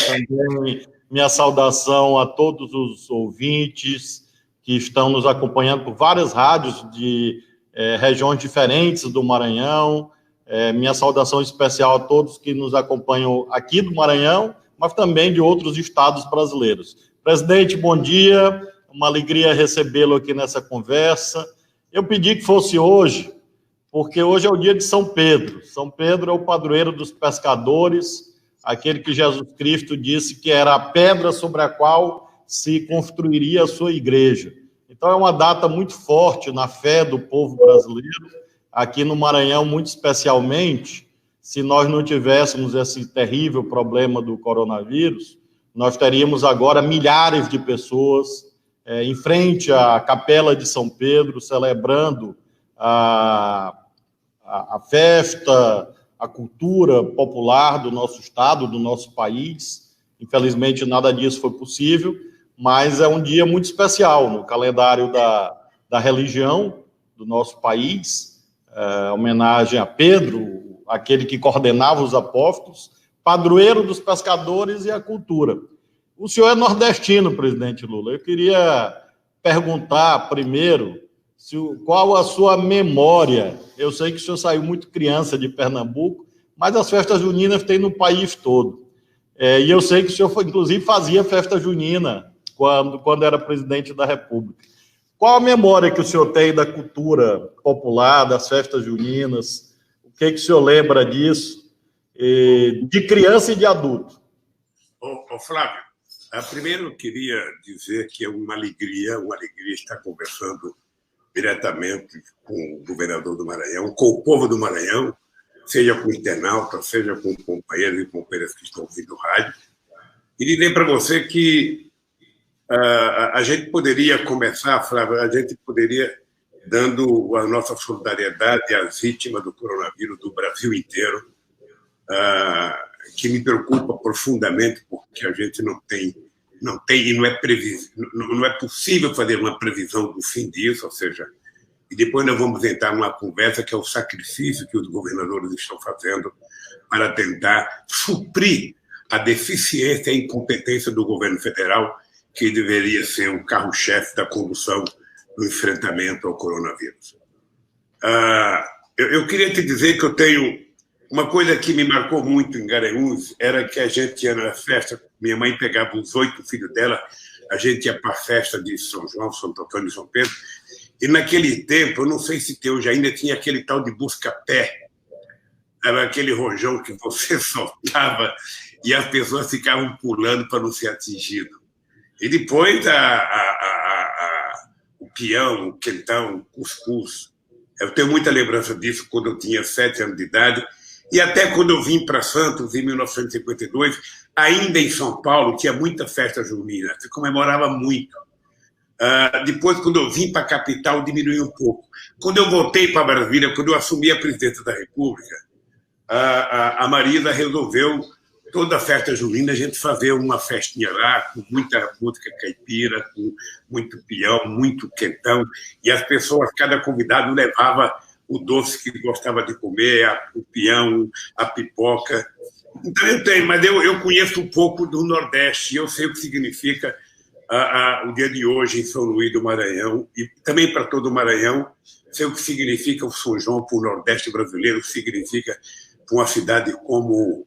também minha saudação a todos os ouvintes que estão nos acompanhando por várias rádios de regiões diferentes do Maranhão. Minha saudação especial a todos que nos acompanham aqui do Maranhão, mas também de outros estados brasileiros. Presidente, bom dia, uma alegria recebê-lo aqui nessa conversa. Eu pedi que fosse hoje, porque hoje é o dia de São Pedro. São Pedro é o padroeiro dos pescadores, aquele que Jesus Cristo disse que era a pedra sobre a qual se construiria a sua igreja. Então é uma data muito forte na fé do povo brasileiro, aqui no Maranhão, muito especialmente. Se nós não tivéssemos esse terrível problema do coronavírus, nós teríamos agora milhares de pessoas em frente à Capela de São Pedro, celebrando a festa, a cultura popular do nosso estado, do nosso país. Infelizmente, nada disso foi possível, mas é um dia muito especial no calendário da religião do nosso país, homenagem a Pedro, aquele que coordenava os apóstolos, padroeiro dos pescadores e a cultura. O senhor é nordestino, presidente Lula. Eu queria perguntar primeiro qual a sua memória. Eu sei que o senhor saiu muito criança de Pernambuco, mas as festas juninas tem no país todo. E eu sei que o senhor, inclusive, fazia festa junina quando era presidente da República. Qual a memória que o senhor tem da cultura popular, das festas juninas? O que o senhor lembra disso, de criança e de adulto? Flávio, primeiro eu queria dizer que é uma alegria estar conversando diretamente com o governador do Maranhão, com o povo do Maranhão, seja com internautas, seja com companheiros e companheiras que estão ouvindo o rádio. E dizer para você que a gente poderia começar, Flávio, a gente poderia, dando a nossa solidariedade às vítimas do coronavírus do Brasil inteiro, que me preocupa profundamente, porque a gente não tem e não é possível fazer uma previsão do fim disso, ou seja, e depois nós vamos entrar numa conversa que é o sacrifício que os governadores estão fazendo para tentar suprir a deficiência e a incompetência do governo federal, que deveria ser o carro-chefe da condução do enfrentamento ao coronavírus. Eu queria te dizer que eu tenho uma coisa que me marcou muito em Garanhuns, era que a gente ia na festa, minha mãe pegava os 8 filhos dela, a gente ia para a festa de São João, Santo Antônio e São Pedro, e naquele tempo, eu não sei se hoje ainda tinha aquele tal de busca-pé, era aquele rojão que você soltava e as pessoas ficavam pulando para não ser atingido. E depois o peão, o quentão, o cuscuz. Eu tenho muita lembrança disso quando eu tinha 7 anos de idade, e até quando eu vim para Santos, em 1952, ainda em São Paulo, tinha muita festa junina, se comemorava muito. Depois, quando eu vim para a capital, diminuiu um pouco. Quando eu voltei para Brasília, quando eu assumi a presidência da República, a Marisa resolveu, toda a festa junina, a gente fazer uma festinha lá, com muita música caipira, com muito peão, muito quentão, e as pessoas, cada convidado levava o doce que gostava de comer, o peão, a pipoca. Então eu tenho, mas eu conheço um pouco do Nordeste, eu sei o que significa o dia de hoje em São Luís do Maranhão, e também para todo o Maranhão, sei o que significa o São João para o Nordeste brasileiro, o que significa para uma cidade como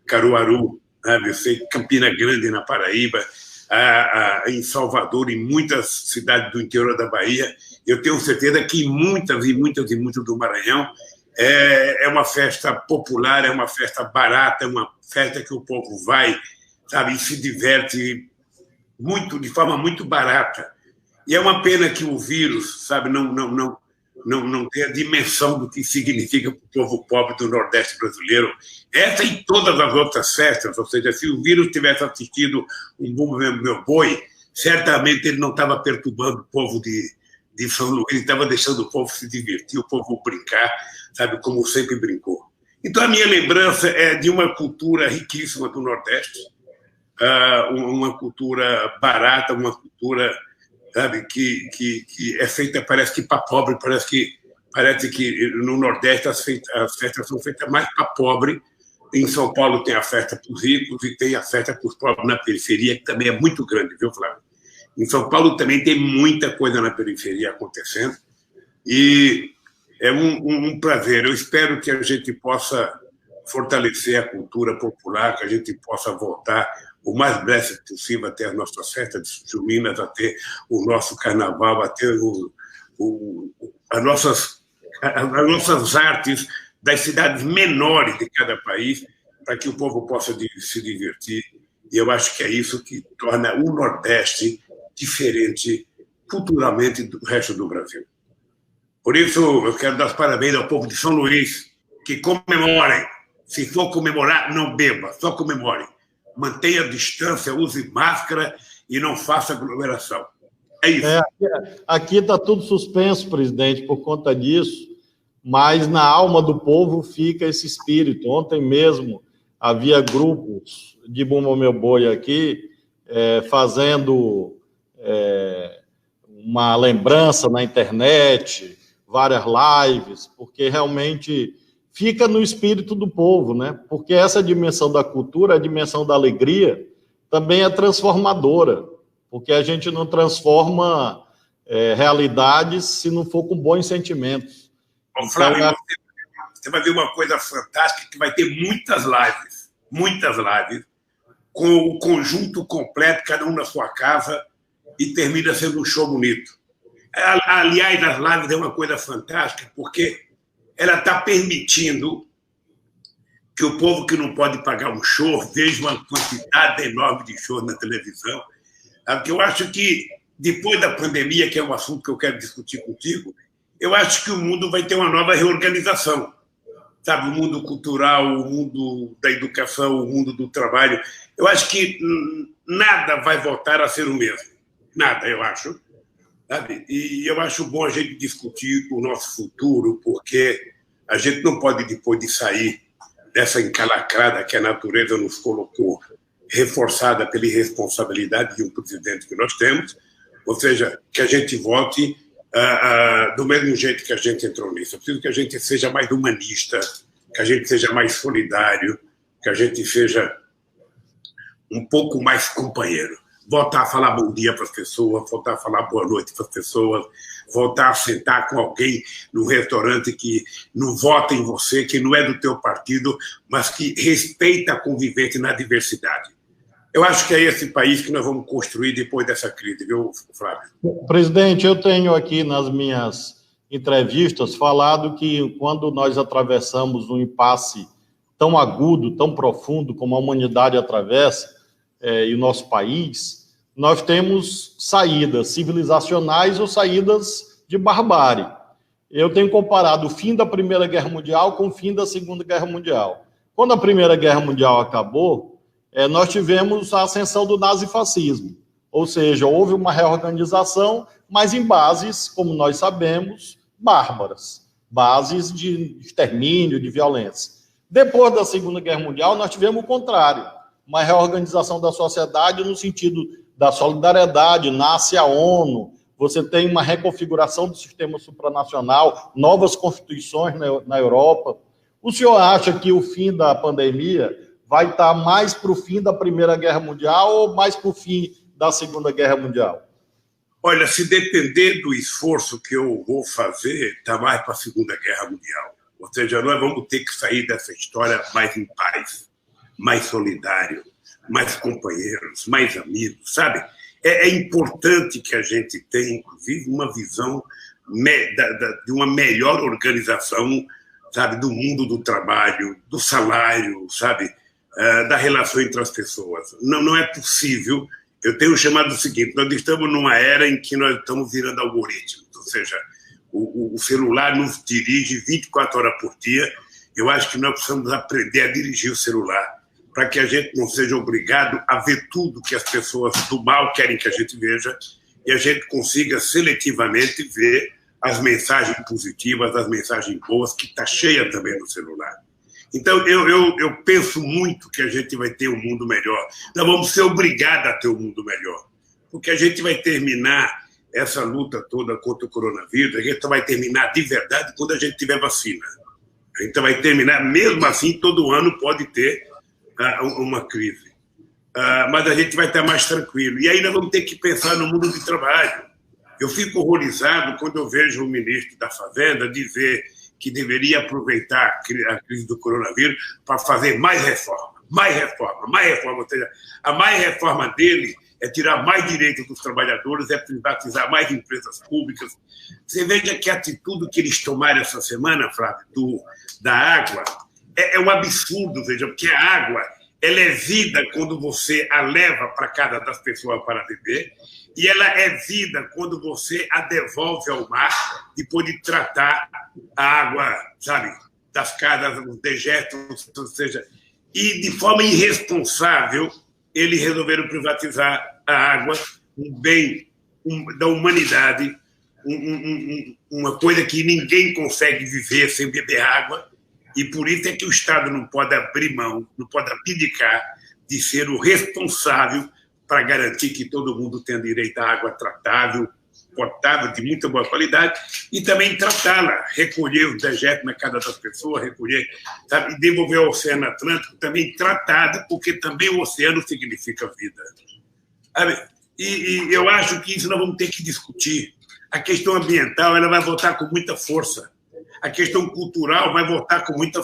Caruaru, eu sei, Campina Grande, na Paraíba, em Salvador, em muitas cidades do interior da Bahia. Eu tenho certeza que em muitas do Maranhão é uma festa popular, é uma festa barata, é uma festa que o povo vai, sabe, e se diverte muito, de forma muito barata. E é uma pena que o vírus, sabe, não tem a dimensão do que significa para o povo pobre do Nordeste brasileiro. Essa e todas as outras festas, ou seja, se o vírus tivesse assistido um Bumba Meu Boi, certamente ele não estava perturbando o povo de São Luís, ele estava deixando o povo se divertir, o povo brincar, sabe, como sempre brincou. Então, a minha lembrança é de uma cultura riquíssima do Nordeste, uma cultura barata, uma cultura, sabe, que é feita, parece que para pobre, parece que no Nordeste as festas são feitas mais para pobre Em São Paulo tem a festa para os ricos e tem a festa para os pobres na periferia, que também é muito grande, viu, Flávio? Em São Paulo também tem muita coisa na periferia acontecendo e é um prazer. Eu espero que a gente possa fortalecer a cultura popular, que a gente possa voltar o mais breve possível a ter as nossas festas juninas, a ter o nosso carnaval, a ter as nossas artes das cidades menores de cada país, para que o povo possa se divertir. E eu acho que é isso que torna o Nordeste diferente culturalmente do resto do Brasil. Por isso, eu quero dar os parabéns ao povo de São Luís, que comemorem. Se for comemorar, não beba, só comemore. Mantenha a distância, use máscara e não faça aglomeração. É isso. Aqui está tudo suspenso, presidente, por conta disso, mas na alma do povo fica esse espírito. Ontem mesmo havia grupos de Bumba Meu Boi aqui fazendo uma lembrança na internet, várias lives, porque realmente fica no espírito do povo, né? Porque essa dimensão da cultura, a dimensão da alegria, também é transformadora, porque a gente não transforma realidades se não for com bons sentimentos. Bom, Flávio, você vai ver uma coisa fantástica, que vai ter muitas lives, com o conjunto completo, cada um na sua casa, e termina sendo um show bonito. Aliás, as lives é uma coisa fantástica, porque ela está permitindo que o povo que não pode pagar um show veja uma quantidade enorme de shows na televisão. Porque eu acho que, depois da pandemia, que é um assunto que eu quero discutir contigo, eu acho que o mundo vai ter uma nova reorganização. Sabe, o mundo cultural, o mundo da educação, o mundo do trabalho. Eu acho que nada vai voltar a ser o mesmo. Nada, eu acho. Sabe? E eu acho bom a gente discutir o nosso futuro, porque a gente não pode, depois de sair dessa encalacrada que a natureza nos colocou, reforçada pela irresponsabilidade de um presidente que nós temos, ou seja, que a gente vote do mesmo jeito que a gente entrou nisso. Eu preciso que a gente seja mais humanista, que a gente seja mais solidário, que a gente seja um pouco mais companheiro. Voltar a falar bom dia para as pessoas, voltar a falar boa noite para as pessoas, voltar a sentar com alguém num restaurante que não vota em você, que não é do teu partido, mas que respeita a convivência na diversidade. Eu acho que é esse país que nós vamos construir depois dessa crise, viu, Flávio? Presidente, eu tenho aqui nas minhas entrevistas falado que quando nós atravessamos um impasse tão agudo, tão profundo como a humanidade atravessa, e o nosso país, nós temos saídas civilizacionais ou saídas de barbárie. Eu tenho comparado o fim da Primeira Guerra Mundial com o fim da Segunda Guerra Mundial. Quando a Primeira Guerra Mundial acabou, nós tivemos a ascensão do nazifascismo, ou seja, houve uma reorganização, mas em bases, como nós sabemos, bárbaras, bases de extermínio, de violência. Depois da Segunda Guerra Mundial, nós tivemos o contrário, uma reorganização da sociedade no sentido da solidariedade, nasce a ONU, você tem uma reconfiguração do sistema supranacional, novas constituições na Europa. O senhor acha que o fim da pandemia vai estar mais para o fim da Primeira Guerra Mundial ou mais para o fim da Segunda Guerra Mundial? Olha, se depender do esforço que eu vou fazer, está mais para a Segunda Guerra Mundial. Ou seja, nós vamos ter que sair dessa história mais em paz, mais solidário, mais companheiros, mais amigos, sabe? É importante que a gente tenha, inclusive, uma visão de uma melhor organização, sabe, do mundo do trabalho, do salário, sabe, da relação entre as pessoas. Não é possível. Eu tenho chamado o seguinte: nós estamos numa era em que nós estamos virando algoritmos, ou seja, o celular nos dirige 24 horas por dia. Eu acho que nós precisamos aprender a dirigir o celular, para que a gente não seja obrigado a ver tudo que as pessoas do mal querem que a gente veja, e a gente consiga seletivamente ver as mensagens positivas, as mensagens boas, que está cheia também no celular. Então, eu penso muito que a gente vai ter um mundo melhor. Nós vamos ser obrigados a ter um mundo melhor, porque a gente vai terminar essa luta toda contra o coronavírus, a gente vai terminar de verdade quando a gente tiver vacina. A gente vai terminar, mesmo assim, todo ano pode ter uma crise. Mas a gente vai estar mais tranquilo. E aí nós vamos ter que pensar no mundo de trabalho. Eu fico horrorizado quando eu vejo o ministro da Fazenda dizer que deveria aproveitar a crise do coronavírus para fazer mais reforma. Ou seja, a mais reforma dele é tirar mais direitos dos trabalhadores, é privatizar mais empresas públicas. Você veja que a atitude que eles tomaram essa semana, Flávio, da água, é um absurdo, veja, porque a água ela é vida quando você a leva para casa das pessoas para beber, e ela é vida quando você a devolve ao mar, depois de tratar a água, sabe, das casas, dos dejetos, ou seja, e de forma irresponsável, eles resolveram privatizar a água, um bem da humanidade, uma coisa que ninguém consegue viver sem beber água, e por isso é que o Estado não pode abrir mão, não pode abdicar de ser o responsável para garantir que todo mundo tenha direito à água tratável, potável, de muita boa qualidade, e também tratá-la, recolher os dejetos na casa das pessoas, recolher, sabe, e devolver ao Oceano Atlântico também tratada, porque também o oceano significa vida. Sabe? E eu acho que isso nós vamos ter que discutir. A questão ambiental ela vai voltar com muita força. A questão cultural vai voltar com muita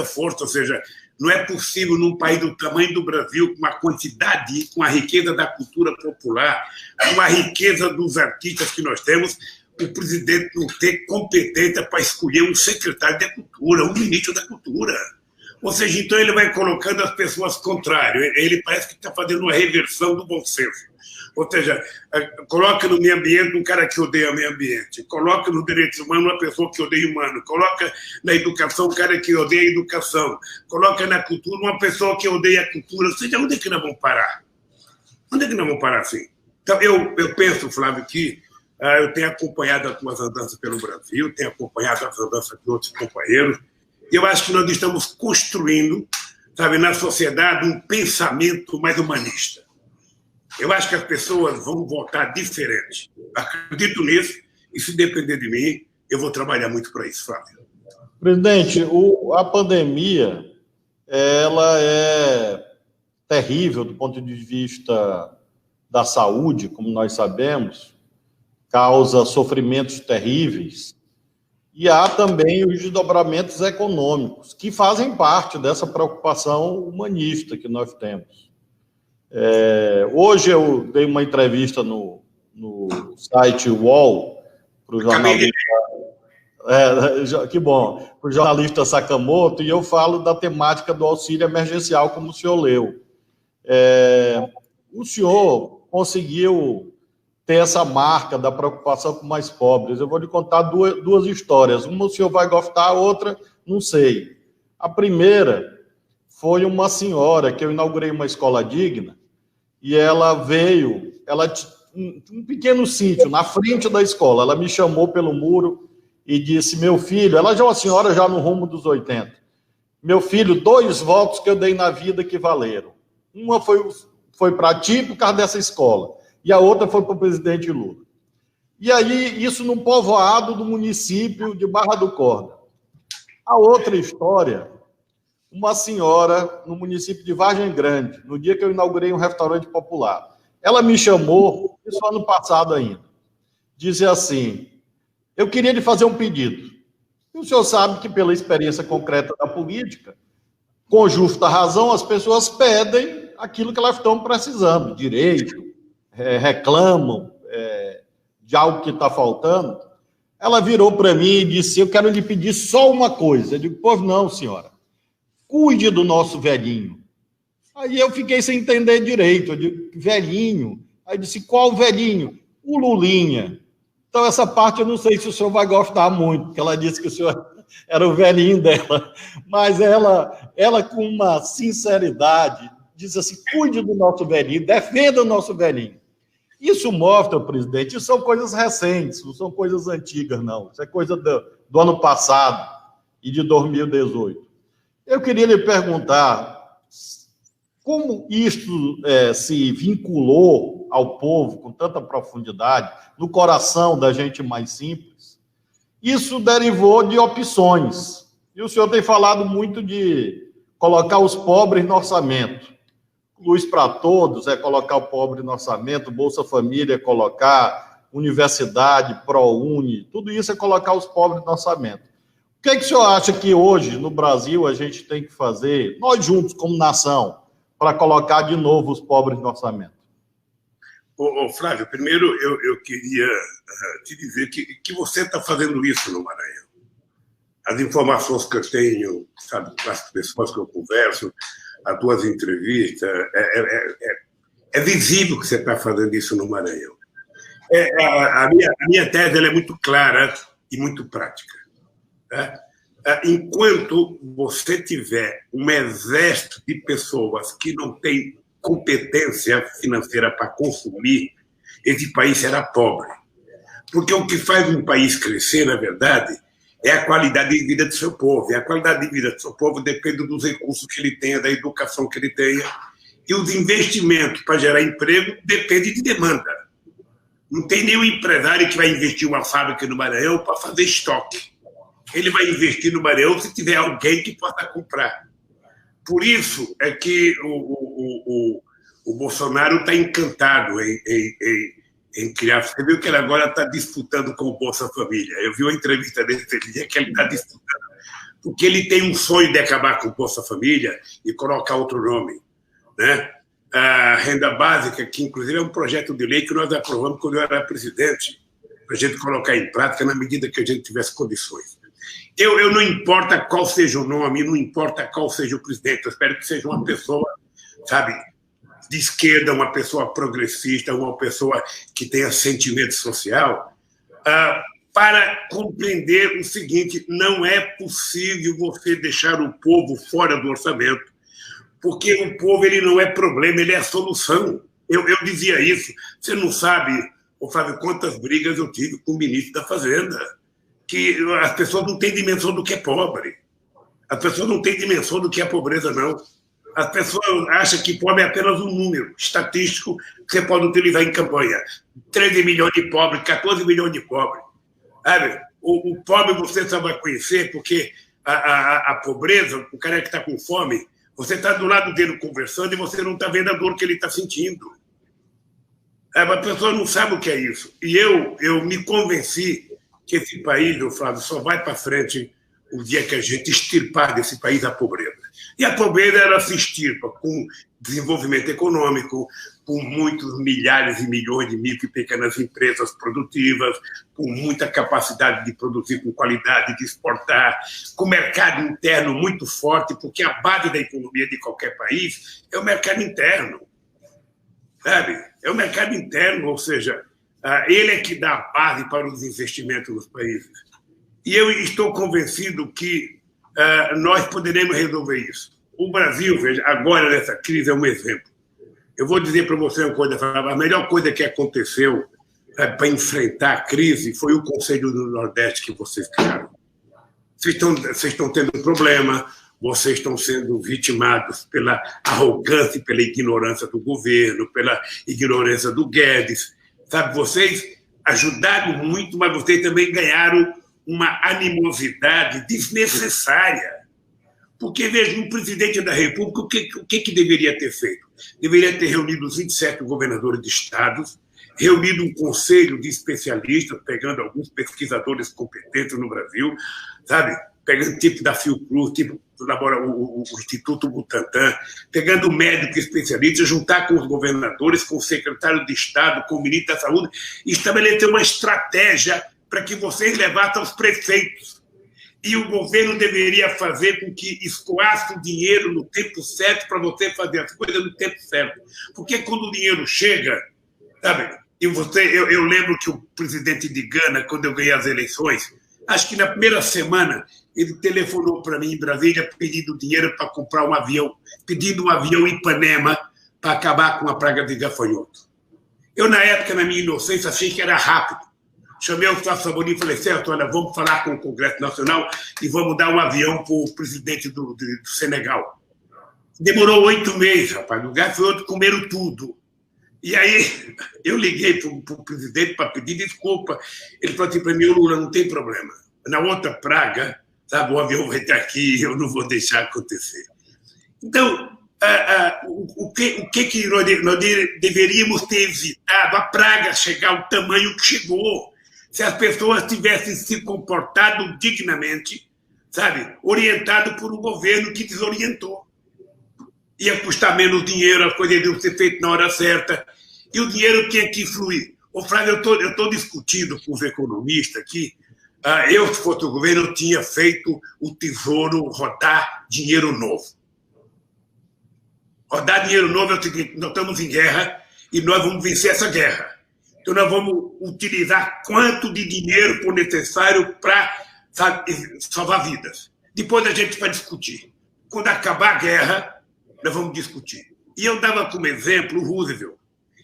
força. Ou seja, não é possível num país do tamanho do Brasil, com a quantidade, com a riqueza da cultura popular, com a riqueza dos artistas que nós temos, o presidente não ter competência para escolher um secretário da cultura, um ministro da cultura. Ou seja, então ele vai colocando as pessoas contrárias. Ele parece que está fazendo uma reversão do bom senso. Ou seja, coloca no meio ambiente um cara que odeia o meio ambiente, coloca no direitos humanos uma pessoa que odeia o humano, coloca na educação um cara que odeia a educação, coloca na cultura uma pessoa que odeia a cultura. Ou seja, onde é que nós vamos parar? Onde é que nós vamos parar assim? Então, eu penso, Flávio, que eu tenho acompanhado as tuas andanças pelo Brasil, tenho acompanhado as andanças de outros companheiros, e eu acho que nós estamos construindo, sabe, na sociedade um pensamento mais humanista. Eu acho que as pessoas vão votar diferente. Acredito nisso, e se depender de mim, eu vou trabalhar muito para isso, Flávio. Presidente, a pandemia, ela é terrível do ponto de vista da saúde, como nós sabemos, causa sofrimentos terríveis, e há também os desdobramentos econômicos, que fazem parte dessa preocupação humanista que nós temos. Hoje eu dei uma entrevista no site UOL para o jornalista, que bom, para o jornalista Sakamoto, e eu falo da temática do auxílio emergencial, como o senhor leu. O senhor conseguiu ter essa marca da preocupação com mais pobres. Eu vou lhe contar duas histórias. Uma o senhor vai gostar, a outra não sei. A primeira foi uma senhora que eu inaugurei uma escola digna, e ela veio, um pequeno sítio na frente da escola, ela me chamou pelo muro e disse, meu filho, ela já é uma senhora já no rumo dos 80, meu filho, 2 votos que eu dei na vida que valeram. Uma foi para ti por causa dessa escola, e a outra foi para o presidente Lula. E aí, isso num povoado do município de Barra do Corda. A outra história, uma senhora no município de Vargem Grande, no dia que eu inaugurei um restaurante popular. Ela me chamou, isso ano passado ainda, disse assim, eu queria lhe fazer um pedido. E o senhor sabe que, pela experiência concreta da política, com justa razão, as pessoas pedem aquilo que elas estão precisando, direito, reclamam de algo que está faltando. Ela virou para mim e disse, eu quero lhe pedir só uma coisa. Eu digo, pois não, senhora. Cuide do nosso velhinho. Aí eu fiquei sem entender direito. Eu digo, velhinho? Aí disse, qual velhinho? O Lulinha. Então, essa parte eu não sei se o senhor vai gostar muito, porque ela disse que o senhor era o velhinho dela. Mas ela com uma sinceridade, disse assim, cuide do nosso velhinho, defenda o nosso velhinho. Isso mostra, presidente, isso são coisas recentes, não são coisas antigas, não. Isso é coisa do ano passado e de 2018. Eu queria lhe perguntar como isto se vinculou ao povo com tanta profundidade, no coração da gente mais simples, Isso derivou de opções. E o senhor tem falado muito de colocar os pobres no orçamento. Luz para Todos é colocar o pobre no orçamento, Bolsa Família é colocar, universidade, ProUni, tudo isso é colocar os pobres no orçamento. O que o senhor acha que hoje, no Brasil, a gente tem que fazer, nós juntos, como nação, para colocar de novo os pobres no orçamento? Flávio, primeiro eu queria te dizer que você está fazendo isso no Maranhão. As informações que eu tenho, sabe, com as pessoas que eu converso, as tuas entrevistas, é visível que você está fazendo isso no Maranhão. A minha tese ela é muito clara e muito prática. Tá? Enquanto você tiver um exército de pessoas que não têm competência financeira para consumir, esse país será pobre. Porque o que faz um país crescer, na verdade, é a qualidade de vida do seu povo. E a qualidade de vida do seu povo depende dos recursos que ele tenha, da educação que ele tenha. E os investimentos para gerar emprego dependem de demanda. Não tem nenhum empresário que vai investir uma fábrica no Maranhão para fazer estoque. Ele vai investir no Maranhão se tiver alguém que possa comprar. Por isso é que o Bolsonaro está encantado em criar. Você viu que ele agora está disputando com o Bolsa Família. Eu vi uma entrevista dele dia que ele está disputando, porque ele tem um sonho de acabar com o Bolsa Família e colocar outro nome, né? A renda básica, que inclusive é um projeto de lei que nós aprovamos quando eu era presidente, para a gente colocar em prática na medida que a gente tivesse condições. Eu não importa qual seja o nome, não importa qual seja o presidente, eu espero que seja uma pessoa, sabe, de esquerda, uma pessoa progressista, uma pessoa que tenha sentimento social, para compreender o seguinte: não é possível você deixar o povo fora do orçamento, porque o povo ele não é problema, ele é a solução. Eu dizia isso. Você não sabe, Fábio, quantas brigas eu tive com o ministro da Fazenda, que as pessoas não têm dimensão do que é pobre. As pessoas não têm dimensão do que é pobreza, não. As pessoas acham que pobre é apenas um número estatístico que você pode utilizar em campanha. 13 milhões de pobres, 14 milhões de pobres. Sabe? O pobre você só vai conhecer porque a pobreza, o cara que está com fome, você está do lado dele conversando e você não está vendo a dor que ele está sentindo. A pessoa não sabe o que é isso. E eu me convenci que esse país, meu Flávio, só vai para frente o dia que a gente extirpar desse país a pobreza. E a pobreza, ela se extirpa com desenvolvimento econômico, com muitos milhares e milhões de micro e pequenas empresas produtivas, com muita capacidade de produzir com qualidade, de exportar, com mercado interno muito forte, porque a base da economia de qualquer país é o mercado interno. Sabe? É o mercado interno, ou seja, ele é que dá a base para os investimentos nos países. E eu estou convencido que nós poderemos resolver isso. O Brasil, veja, agora nessa crise é um exemplo. Eu vou dizer para você uma coisa: a melhor coisa que aconteceu para enfrentar a crise foi o Conselho do Nordeste que vocês criaram. Vocês estão tendo problema, vocês estão sendo vitimados pela arrogância e pela ignorância do governo, pela ignorância do Guedes. Sabe, vocês ajudaram muito, mas vocês também ganharam uma animosidade desnecessária. Porque, veja, um presidente da República, o que deveria ter feito? Deveria ter reunido os 27 governadores de estados, reunido um conselho de especialistas, pegando alguns pesquisadores competentes no Brasil, sabe? Pegando tipo da Fiocruz, tipo o Instituto Butantan, pegando médico especialista, juntar com os governadores, com o secretário de Estado, com o ministro da Saúde, e estabelecer uma estratégia para que vocês levassem aos prefeitos. E o governo deveria fazer com que escoasse o dinheiro no tempo certo para você fazer as coisas no tempo certo. Porque quando o dinheiro chega, sabe? Eu lembro que o presidente de Gana, quando eu ganhei as eleições, acho que na primeira semana ele telefonou para mim em Brasília pedindo dinheiro para comprar um avião, pedindo um avião em Ipanema para acabar com a praga de gafanhoto. Eu, na época, na minha inocência, achei que era rápido. Chamei o Flávio Sabonis e falei: certo, olha, vamos falar com o Congresso Nacional e vamos dar um avião para o presidente do Senegal. Demorou 8 meses, rapaz. O gafanhoto comeram tudo. E aí eu liguei para o presidente para pedir desculpa. Ele falou assim para mim: Lula, não tem problema. na outra praga, sabe, o avião vai estar aqui, eu não vou deixar acontecer. Então, o que nós deveríamos ter evitado? A praga chegar ao tamanho que chegou, se as pessoas tivessem se comportado dignamente, sabe, orientado por um governo que desorientou. Ia custar menos dinheiro, as coisas iam ser feitas na hora certa, e o dinheiro tinha que fluir. Ô, Flávio, eu estou discutindo com os economistas aqui. Eu, se fosse o governo, eu tinha feito o Tesouro rodar dinheiro novo. Rodar dinheiro novo é o seguinte: nós estamos em guerra e nós vamos vencer essa guerra. Então, nós vamos utilizar quanto de dinheiro for necessário para salvar vidas. Depois a gente vai discutir. Quando acabar a guerra, nós vamos discutir. E eu dava como exemplo o Roosevelt.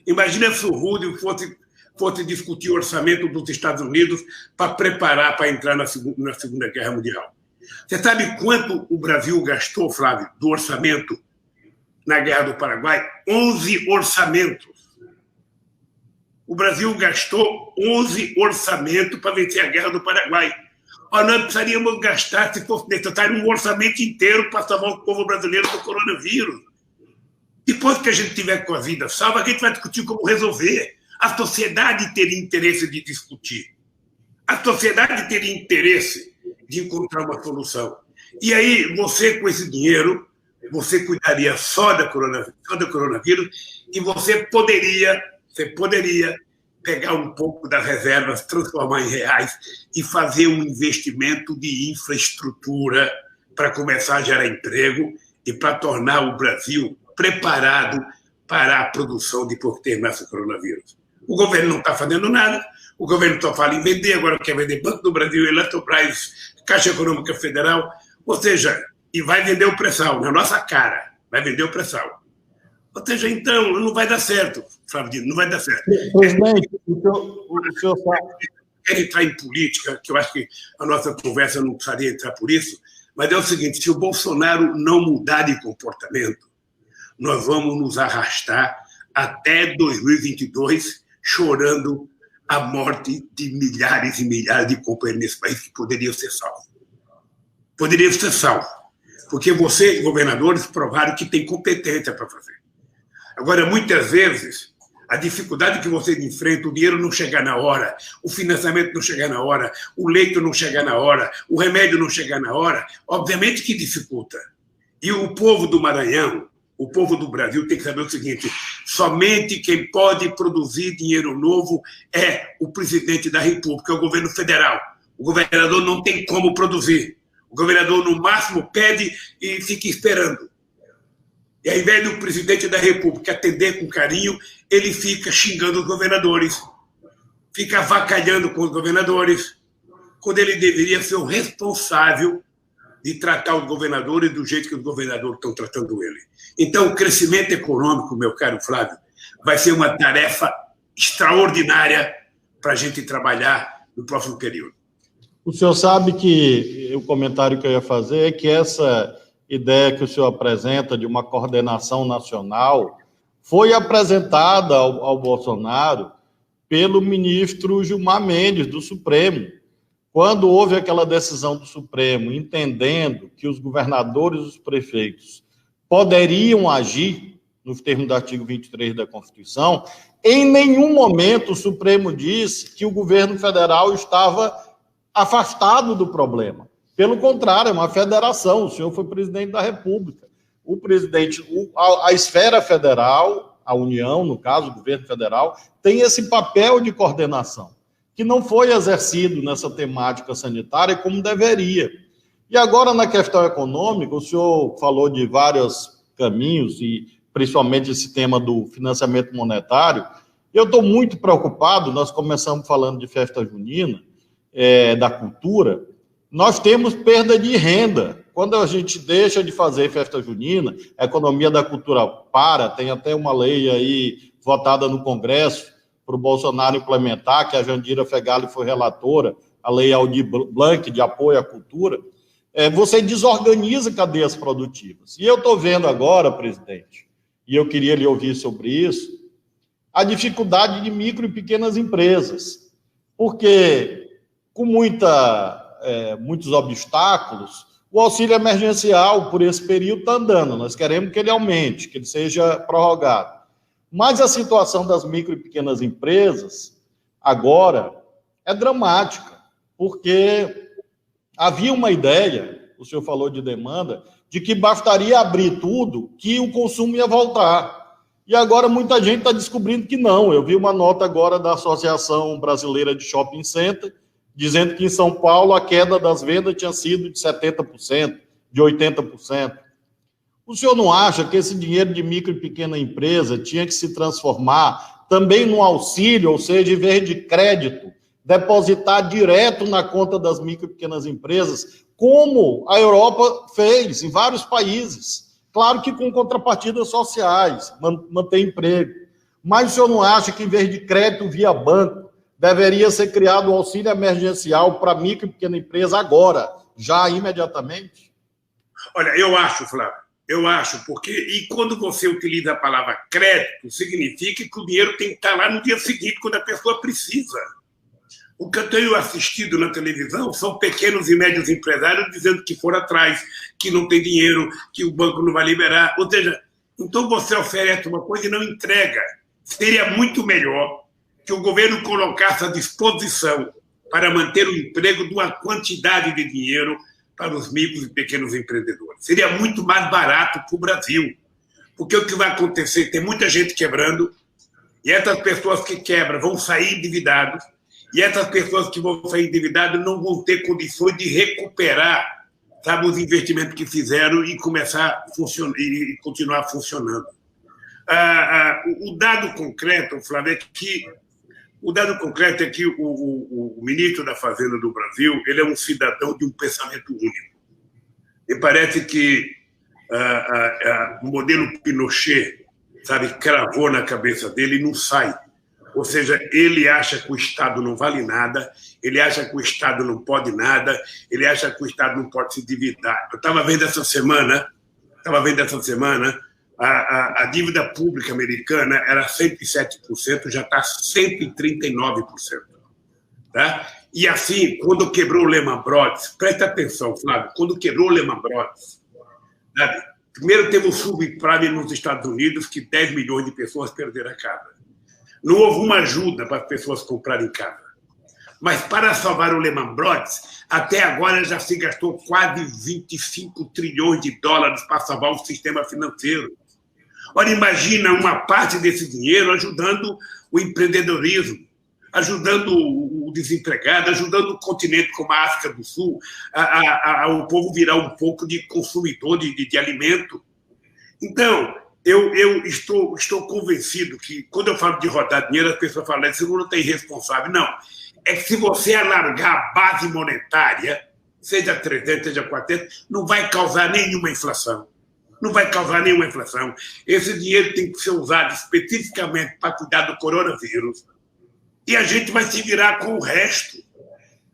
Imagina se o Roosevelt fosse discutir o orçamento dos Estados Unidos para preparar para entrar na Segunda Guerra Mundial. Você sabe quanto o Brasil gastou, Flávio, do orçamento na Guerra do Paraguai? 11 orçamentos. O Brasil gastou 11 orçamentos para vencer a Guerra do Paraguai. Nós precisaríamos gastar, se fosse necessário, um orçamento inteiro para salvar o povo brasileiro do coronavírus. Depois que a gente tiver com a vida salva, a gente vai discutir como resolver. A sociedade teria interesse de discutir. A sociedade teria interesse de encontrar uma solução. E aí, você, com esse dinheiro, você cuidaria só do coronavírus e você poderia pegar um pouco das reservas, transformar em reais e fazer um investimento de infraestrutura para começar a gerar emprego e para tornar o Brasil preparado para a produção depois que terminasse o coronavírus. O governo não está fazendo nada, o governo só fala em vender, agora quer vender Banco do Brasil, Eletrobras, Caixa Econômica Federal, ou seja, e vai vender o pré-sal, na nossa cara, vai vender o pré-sal. Ou seja, então, não vai dar certo, Flávio Dino, não vai dar certo. Presidente, o senhor quer entrar em política, que eu acho que a nossa conversa não precisaria entrar por isso, mas é o seguinte: se o Bolsonaro não mudar de comportamento, nós vamos nos arrastar até 2022 chorando a morte de milhares e milhares de companheiros nesse país que poderiam ser salvos. Poderiam ser salvos. Porque vocês, governadores, provaram que têm competência para fazer. Agora, muitas vezes, a dificuldade que vocês enfrentam, o dinheiro não chegar na hora, o financiamento não chegar na hora, o leito não chegar na hora, o remédio não chegar na hora, obviamente que dificulta. E o povo do Maranhão, o povo do Brasil tem que saber o seguinte: somente quem pode produzir dinheiro novo é o presidente da República, é o governo federal. O governador não tem como produzir. O governador, no máximo, pede e fica esperando. E ao invés do presidente da República atender com carinho, ele fica xingando os governadores, fica avacalhando com os governadores, quando ele deveria ser o responsável de tratar os governadores do jeito que os governadores estão tratando ele. Então, o crescimento econômico, meu caro Flávio, vai ser uma tarefa extraordinária para a gente trabalhar no próximo período. O senhor sabe que o comentário que eu ia fazer é que essa ideia que o senhor apresenta de uma coordenação nacional foi apresentada ao Bolsonaro pelo ministro Gilmar Mendes, do Supremo. Quando houve aquela decisão do Supremo, entendendo que os governadores e os prefeitos poderiam agir, nos termos do artigo 23 da Constituição, em nenhum momento o Supremo disse que o governo federal estava afastado do problema. Pelo contrário, é uma federação, o senhor foi presidente da República. A esfera federal, a União, no caso, o governo federal, tem esse papel de coordenação, que não foi exercido nessa temática sanitária como deveria. E agora, na questão econômica, o senhor falou de vários caminhos, e principalmente esse tema do financiamento monetário. Eu estou muito preocupado, nós começamos falando de festa junina, da cultura. Nós temos perda de renda. Quando a gente deixa de fazer festa junina, a economia da cultura para, tem até uma lei aí votada no Congresso para o Bolsonaro implementar, que a Jandira Fegali foi relatora, a lei Aldir Blanc de apoio à cultura. Você desorganiza cadeias produtivas. E eu estou vendo agora, presidente, e eu queria lhe ouvir sobre isso, a dificuldade de micro e pequenas empresas. Porque, com muita muitos obstáculos, o auxílio emergencial, por esse período, está andando. Nós queremos que ele aumente, que ele seja prorrogado. Mas a situação das micro e pequenas empresas, agora, é dramática, porque havia uma ideia, o senhor falou de demanda, de que bastaria abrir tudo, que o consumo ia voltar. E agora muita gente está descobrindo que não. Eu vi uma nota agora da Associação Brasileira de Shopping Center, dizendo que em São Paulo a queda das vendas tinha sido de 70%, de 80%. O senhor não acha que esse dinheiro de micro e pequena empresa tinha que se transformar também num auxílio, ou seja, em vez de crédito, depositar direto na conta das micro e pequenas empresas, como a Europa fez em vários países? Claro que com contrapartidas sociais, manter emprego. Mas o senhor não acha que, em vez de crédito via banco, deveria ser criado um auxílio emergencial para micro e pequena empresa agora, já imediatamente? Olha, eu acho, Flávio, porque, e quando você utiliza a palavra crédito, significa que o dinheiro tem que estar lá no dia seguinte, quando a pessoa precisa. O que eu tenho assistido na televisão são pequenos e médios empresários dizendo que foram atrás, que não tem dinheiro, que o banco não vai liberar. Ou seja, então você oferece uma coisa e não entrega. Seria muito melhor que o governo colocasse à disposição para manter o emprego de uma quantidade de dinheiro para os micros e pequenos empreendedores. Seria muito mais barato para o Brasil. Porque o que vai acontecer? Tem muita gente quebrando, e essas pessoas que quebram vão sair endividados, e essas pessoas que vão sair endividadas não vão ter condições de recuperar, sabe, os investimentos que fizeram e começar a funcionar, e continuar funcionando. O dado concreto, Flávio, é que o ministro da Fazenda do Brasil, ele é um cidadão de um pensamento único. Me parece que o modelo Pinochet, sabe, cravou na cabeça dele e não sai. Ou seja, ele acha que o Estado não vale nada, ele acha que o Estado não pode nada, ele acha que o Estado não pode se endividar. Eu estava vendo essa semana, a dívida pública americana era 107%, já está 139%. Tá? E assim, quando quebrou o Lehman Brothers, presta atenção, Flávio, quando quebrou o Lehman Brothers, sabe? Primeiro teve o subprime nos Estados Unidos, que 10 milhões de pessoas perderam a casa. Não houve uma ajuda para as pessoas comprarem casa. Mas para salvar o Lehman Brothers, até agora já se gastou quase 25 trilhões de dólares para salvar o sistema financeiro. Ora, imagina uma parte desse dinheiro ajudando o empreendedorismo, ajudando o desempregado, ajudando o continente como a África do Sul, o povo virar um pouco de consumidor de alimento. Então, eu estou convencido que, quando eu falo de rodar dinheiro, as pessoas falam, esse Lula está irresponsável. Não, é que se você alargar a base monetária, seja 300, seja 400, não vai causar nenhuma inflação. Não vai causar nenhuma inflação. Esse dinheiro tem que ser usado especificamente para cuidar do coronavírus. E a gente vai se virar com o resto.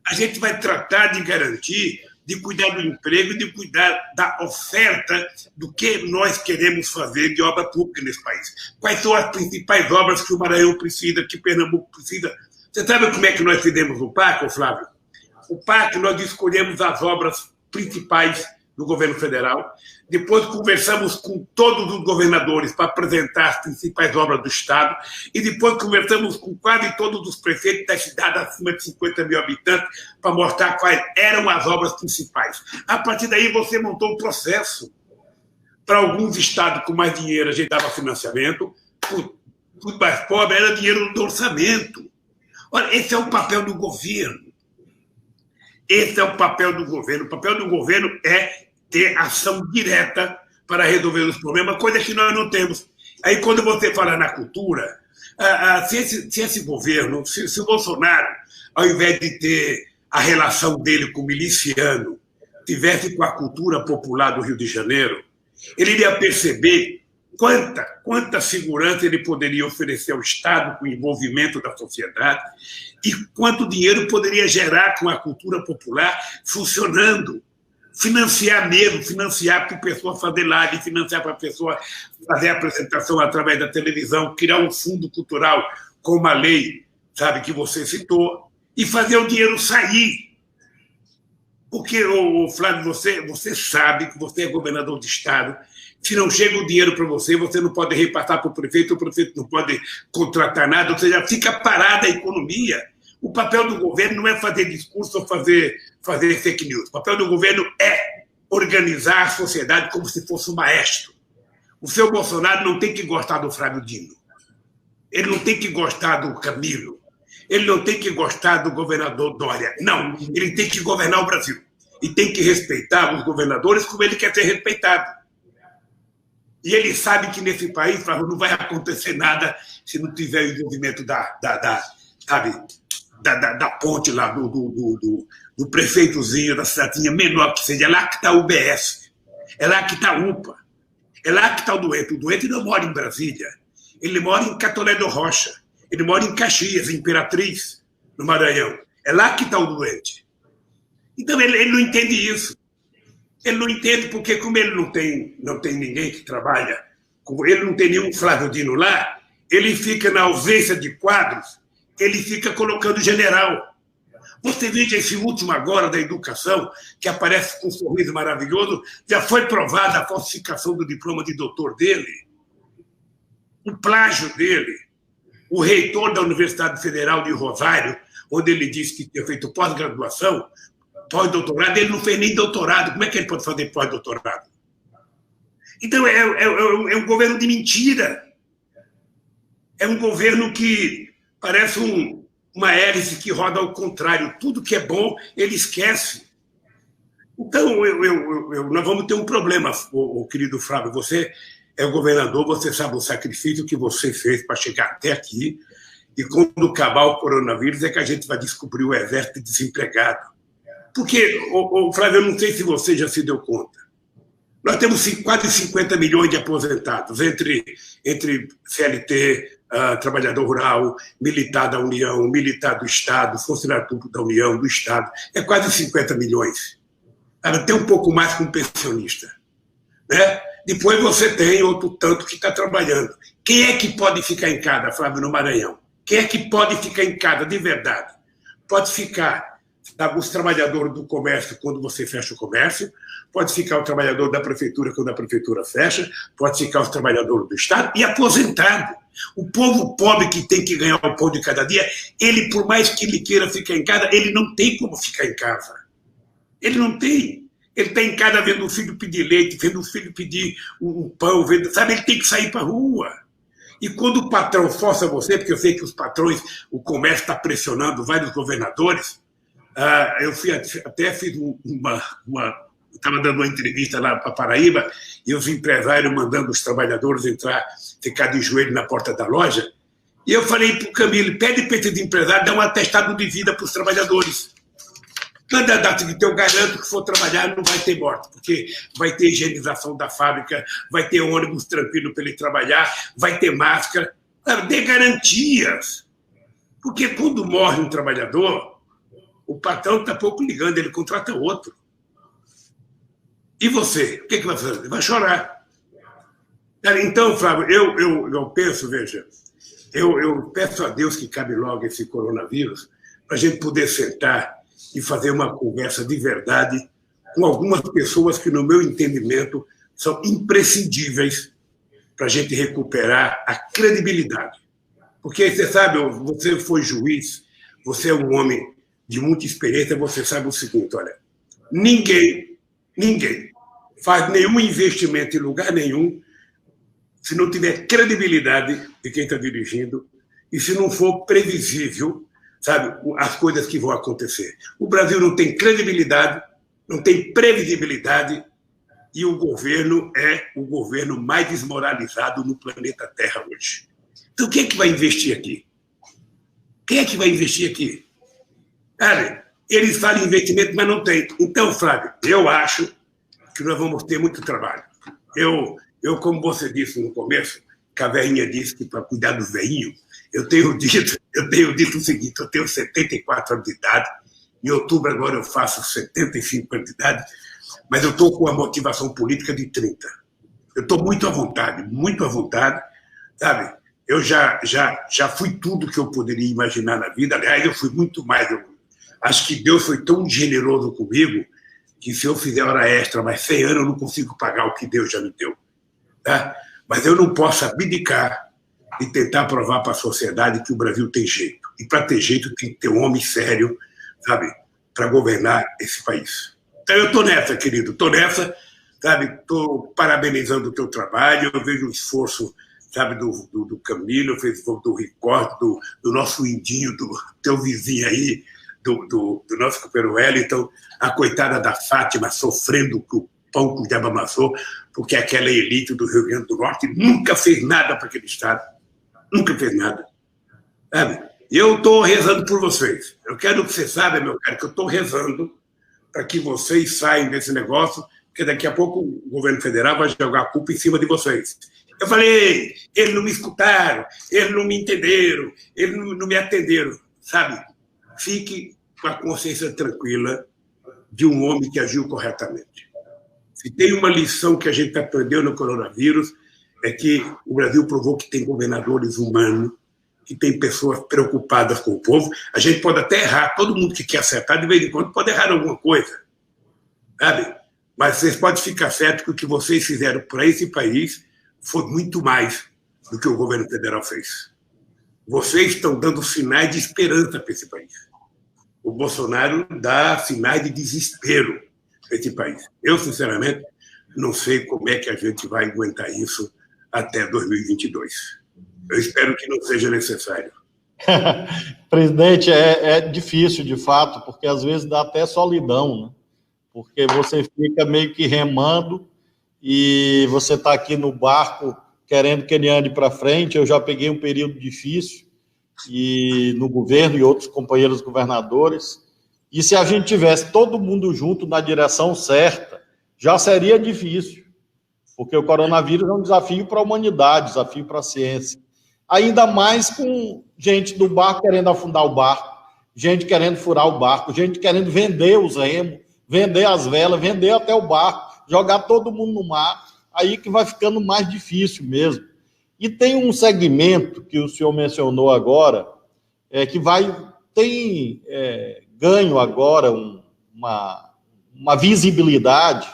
A gente vai tratar de garantir, de cuidar do emprego, de cuidar da oferta do que nós queremos fazer de obra pública nesse país. Quais são as principais obras que o Maranhão precisa, que Pernambuco precisa? Você sabe como é que nós fizemos o PAC, Flávio? O PAC, nós escolhemos as obras principais do governo federal, depois conversamos com todos os governadores para apresentar as principais obras do Estado, e depois conversamos com quase todos os prefeitos das cidades acima de 50 mil habitantes para mostrar quais eram as obras principais. A partir daí, você montou um processo. Para alguns estados com mais dinheiro, a gente dava financiamento, para os mais pobres, era dinheiro do orçamento. Olha, esse é o papel do governo. Esse é o papel do governo. O papel do governo é ter ação direta para resolver os problemas, coisa que nós não temos. Aí, quando você fala na cultura, se esse governo, se o Bolsonaro, ao invés de ter a relação dele com o miliciano, tivesse com a cultura popular do Rio de Janeiro, ele iria perceber quanta segurança ele poderia oferecer ao Estado com o envolvimento da sociedade e quanto dinheiro poderia gerar com a cultura popular funcionando. Financiar mesmo, financiar para a pessoa fazer live, financiar para a pessoa fazer apresentação através da televisão, criar um fundo cultural como a lei, sabe, que você citou, e fazer o dinheiro sair. Porque, Flávio, você sabe que você é governador de Estado. Se não chega o dinheiro para você, você não pode repassar para o prefeito não pode contratar nada, ou seja, fica parada a economia. O papel do governo não é fazer discurso ou fazer fake news. O papel do governo é organizar a sociedade como se fosse um maestro. O seu Bolsonaro não tem que gostar do Flávio Dino. Ele não tem que gostar do Camilo. Ele não tem que gostar do governador Dória. Não, ele tem que governar o Brasil. E tem que respeitar os governadores como ele quer ser respeitado. E ele sabe que nesse país, Flávio, não vai acontecer nada se não tiver o envolvimento da ponte lá, do prefeitozinho, da cidadinha menor que seja. É lá que está o UBS. É lá que está a UPA. É lá que está o doente. O doente não mora em Brasília. Ele mora em Catolé do Rocha. Ele mora em Caxias, em Imperatriz, no Maranhão. É lá que está o doente. Então, ele não entende isso. Ele não entende porque, como ele não tem ninguém que trabalha, como ele não tem nenhum Flávio Dino lá, ele fica na ausência de quadros, ele fica colocando general. Você veja esse último agora da educação, que aparece com um sorriso maravilhoso, já foi provada a falsificação do diploma de doutor dele, o plágio dele. O reitor da Universidade Federal de Rosário, onde ele disse que tinha feito pós-graduação, pós-doutorado, ele não fez nem doutorado. Como é que ele pode fazer pós-doutorado? Então, é um governo de mentira. É um governo que parece uma hélice que roda ao contrário. Tudo que é bom, ele esquece. Então, nós vamos ter um problema, querido Flávio. Você é o governador, você sabe o sacrifício que você fez para chegar até aqui, e quando acabar o coronavírus é que a gente vai descobrir o exército de desempregado. Porque, Flávio, eu não sei se você já se deu conta, nós temos quase 50 milhões de aposentados, entre CLT, trabalhador rural, militar da União, militar do Estado, funcionário público da União, do Estado, é quase 50 milhões. Tem um pouco mais com pensionista, né? Depois você tem outro tanto que está trabalhando. Quem é que pode ficar em casa, Flávio, no Maranhão? Quem é que pode ficar em casa de verdade? Pode ficar os trabalhadores do comércio quando você fecha o comércio, pode ficar o trabalhador da prefeitura quando a prefeitura fecha, pode ficar os trabalhadores do Estado e aposentado. O povo pobre que tem que ganhar o pão de cada dia, ele, por mais que ele queira ficar em casa, ele não tem como ficar em casa. Ele não tem. Ele está em casa vendo o filho pedir leite, vendo o filho pedir um pão, sabe? Ele tem que sair para a rua. E quando o patrão força você, porque eu sei que os patrões, o comércio está pressionando vários governadores, eu até fiz estava dando uma entrevista lá para Paraíba, e os empresários mandando os trabalhadores ficar de joelho na porta da loja, e eu falei para o Camilo, pede para esse empresário dar um atestado de vida para os trabalhadores. Cada data que eu garanto que for trabalhar não vai ter morte, porque vai ter higienização da fábrica, vai ter ônibus tranquilo para ele trabalhar, vai ter máscara, dê garantias. Porque quando morre um trabalhador, o patrão está pouco ligando, ele contrata outro. E você? O que vai fazer? Vai chorar. Então, Flávio, eu penso, veja, eu peço a Deus que cabe logo esse coronavírus para a gente poder sentar e fazer uma conversa de verdade com algumas pessoas que, no meu entendimento, são imprescindíveis para a gente recuperar a credibilidade. Porque, você sabe, você foi juiz, você é um homem de muita experiência, você sabe o seguinte, olha, ninguém faz nenhum investimento em lugar nenhum se não tiver credibilidade de quem está dirigindo e se não for previsível, sabe, as coisas que vão acontecer. O Brasil não tem credibilidade, não tem previsibilidade e o governo é o governo mais desmoralizado no planeta Terra hoje. Então, quem é que vai investir aqui? Quem é que vai investir aqui? Cara, eles falam em investimento, mas não tem. Então, Flávio, eu acho que nós vamos ter muito trabalho. Eu como você disse no começo, que a velhinha disse que para cuidar do velhinho, eu tenho dito o seguinte, eu tenho 74 anos de idade, em outubro agora eu faço 75 anos de idade, mas eu estou com a motivação política de 30. Eu estou muito à vontade, sabe? Eu já fui tudo que eu poderia imaginar na vida, aliás, eu fui muito mais. Acho que Deus foi tão generoso comigo que se eu fizer hora extra mais 100 anos, eu não consigo pagar o que Deus já me deu. Tá? Mas eu não posso abdicar de tentar provar para a sociedade que o Brasil tem jeito. E para ter jeito tem que ter um homem sério, sabe, para governar esse país. Então eu estou nessa, querido, estou nessa, sabe, estou parabenizando o teu trabalho, eu vejo o esforço, sabe, do Camilo, do Ricardo, do nosso Indinho, do teu vizinho aí, do nosso companheiro Wellington, a coitada da Fátima sofrendo com o pão que o diabo amassou, porque aquela elite do Rio Grande do Norte nunca fez nada para aquele Estado. Nunca fez nada. Sabe? Eu estou rezando por vocês. Eu quero que vocês saibam, meu caro, que eu estou rezando para que vocês saiam desse negócio, porque daqui a pouco o governo federal vai jogar a culpa em cima de vocês. Eu falei, eles não me escutaram, eles não me entenderam, eles não me atenderam. Sabe? Fique com a consciência tranquila de um homem que agiu corretamente. Se tem uma lição que a gente aprendeu no coronavírus, é que o Brasil provou que tem governadores humanos, que tem pessoas preocupadas com o povo. A gente pode até errar, todo mundo que quer acertar, de vez em quando, pode errar alguma coisa, sabe? Mas vocês podem ficar certos que o que vocês fizeram para esse país foi muito mais do que o governo federal fez. Vocês estão dando sinais de esperança para esse país. O Bolsonaro dá sinais de desespero para esse país. Eu, sinceramente, não sei como é que a gente vai aguentar isso até 2022. Eu espero que não seja necessário. Presidente, é difícil, de fato, porque às vezes dá até solidão, né? Porque você fica meio que remando e você está aqui no barco querendo que ele ande para frente. Eu já peguei um período difícil e no governo e outros companheiros governadores. E se a gente tivesse todo mundo junto na direção certa, já seria difícil, porque o coronavírus é um desafio para a humanidade, desafio para a ciência. Ainda mais com gente do barco querendo afundar o barco, gente querendo furar o barco, gente querendo vender os remos, vender as velas, vender até o barco, jogar todo mundo no mar, aí que vai ficando mais difícil mesmo. E tem um segmento que o senhor mencionou agora, que tem ganho agora uma visibilidade,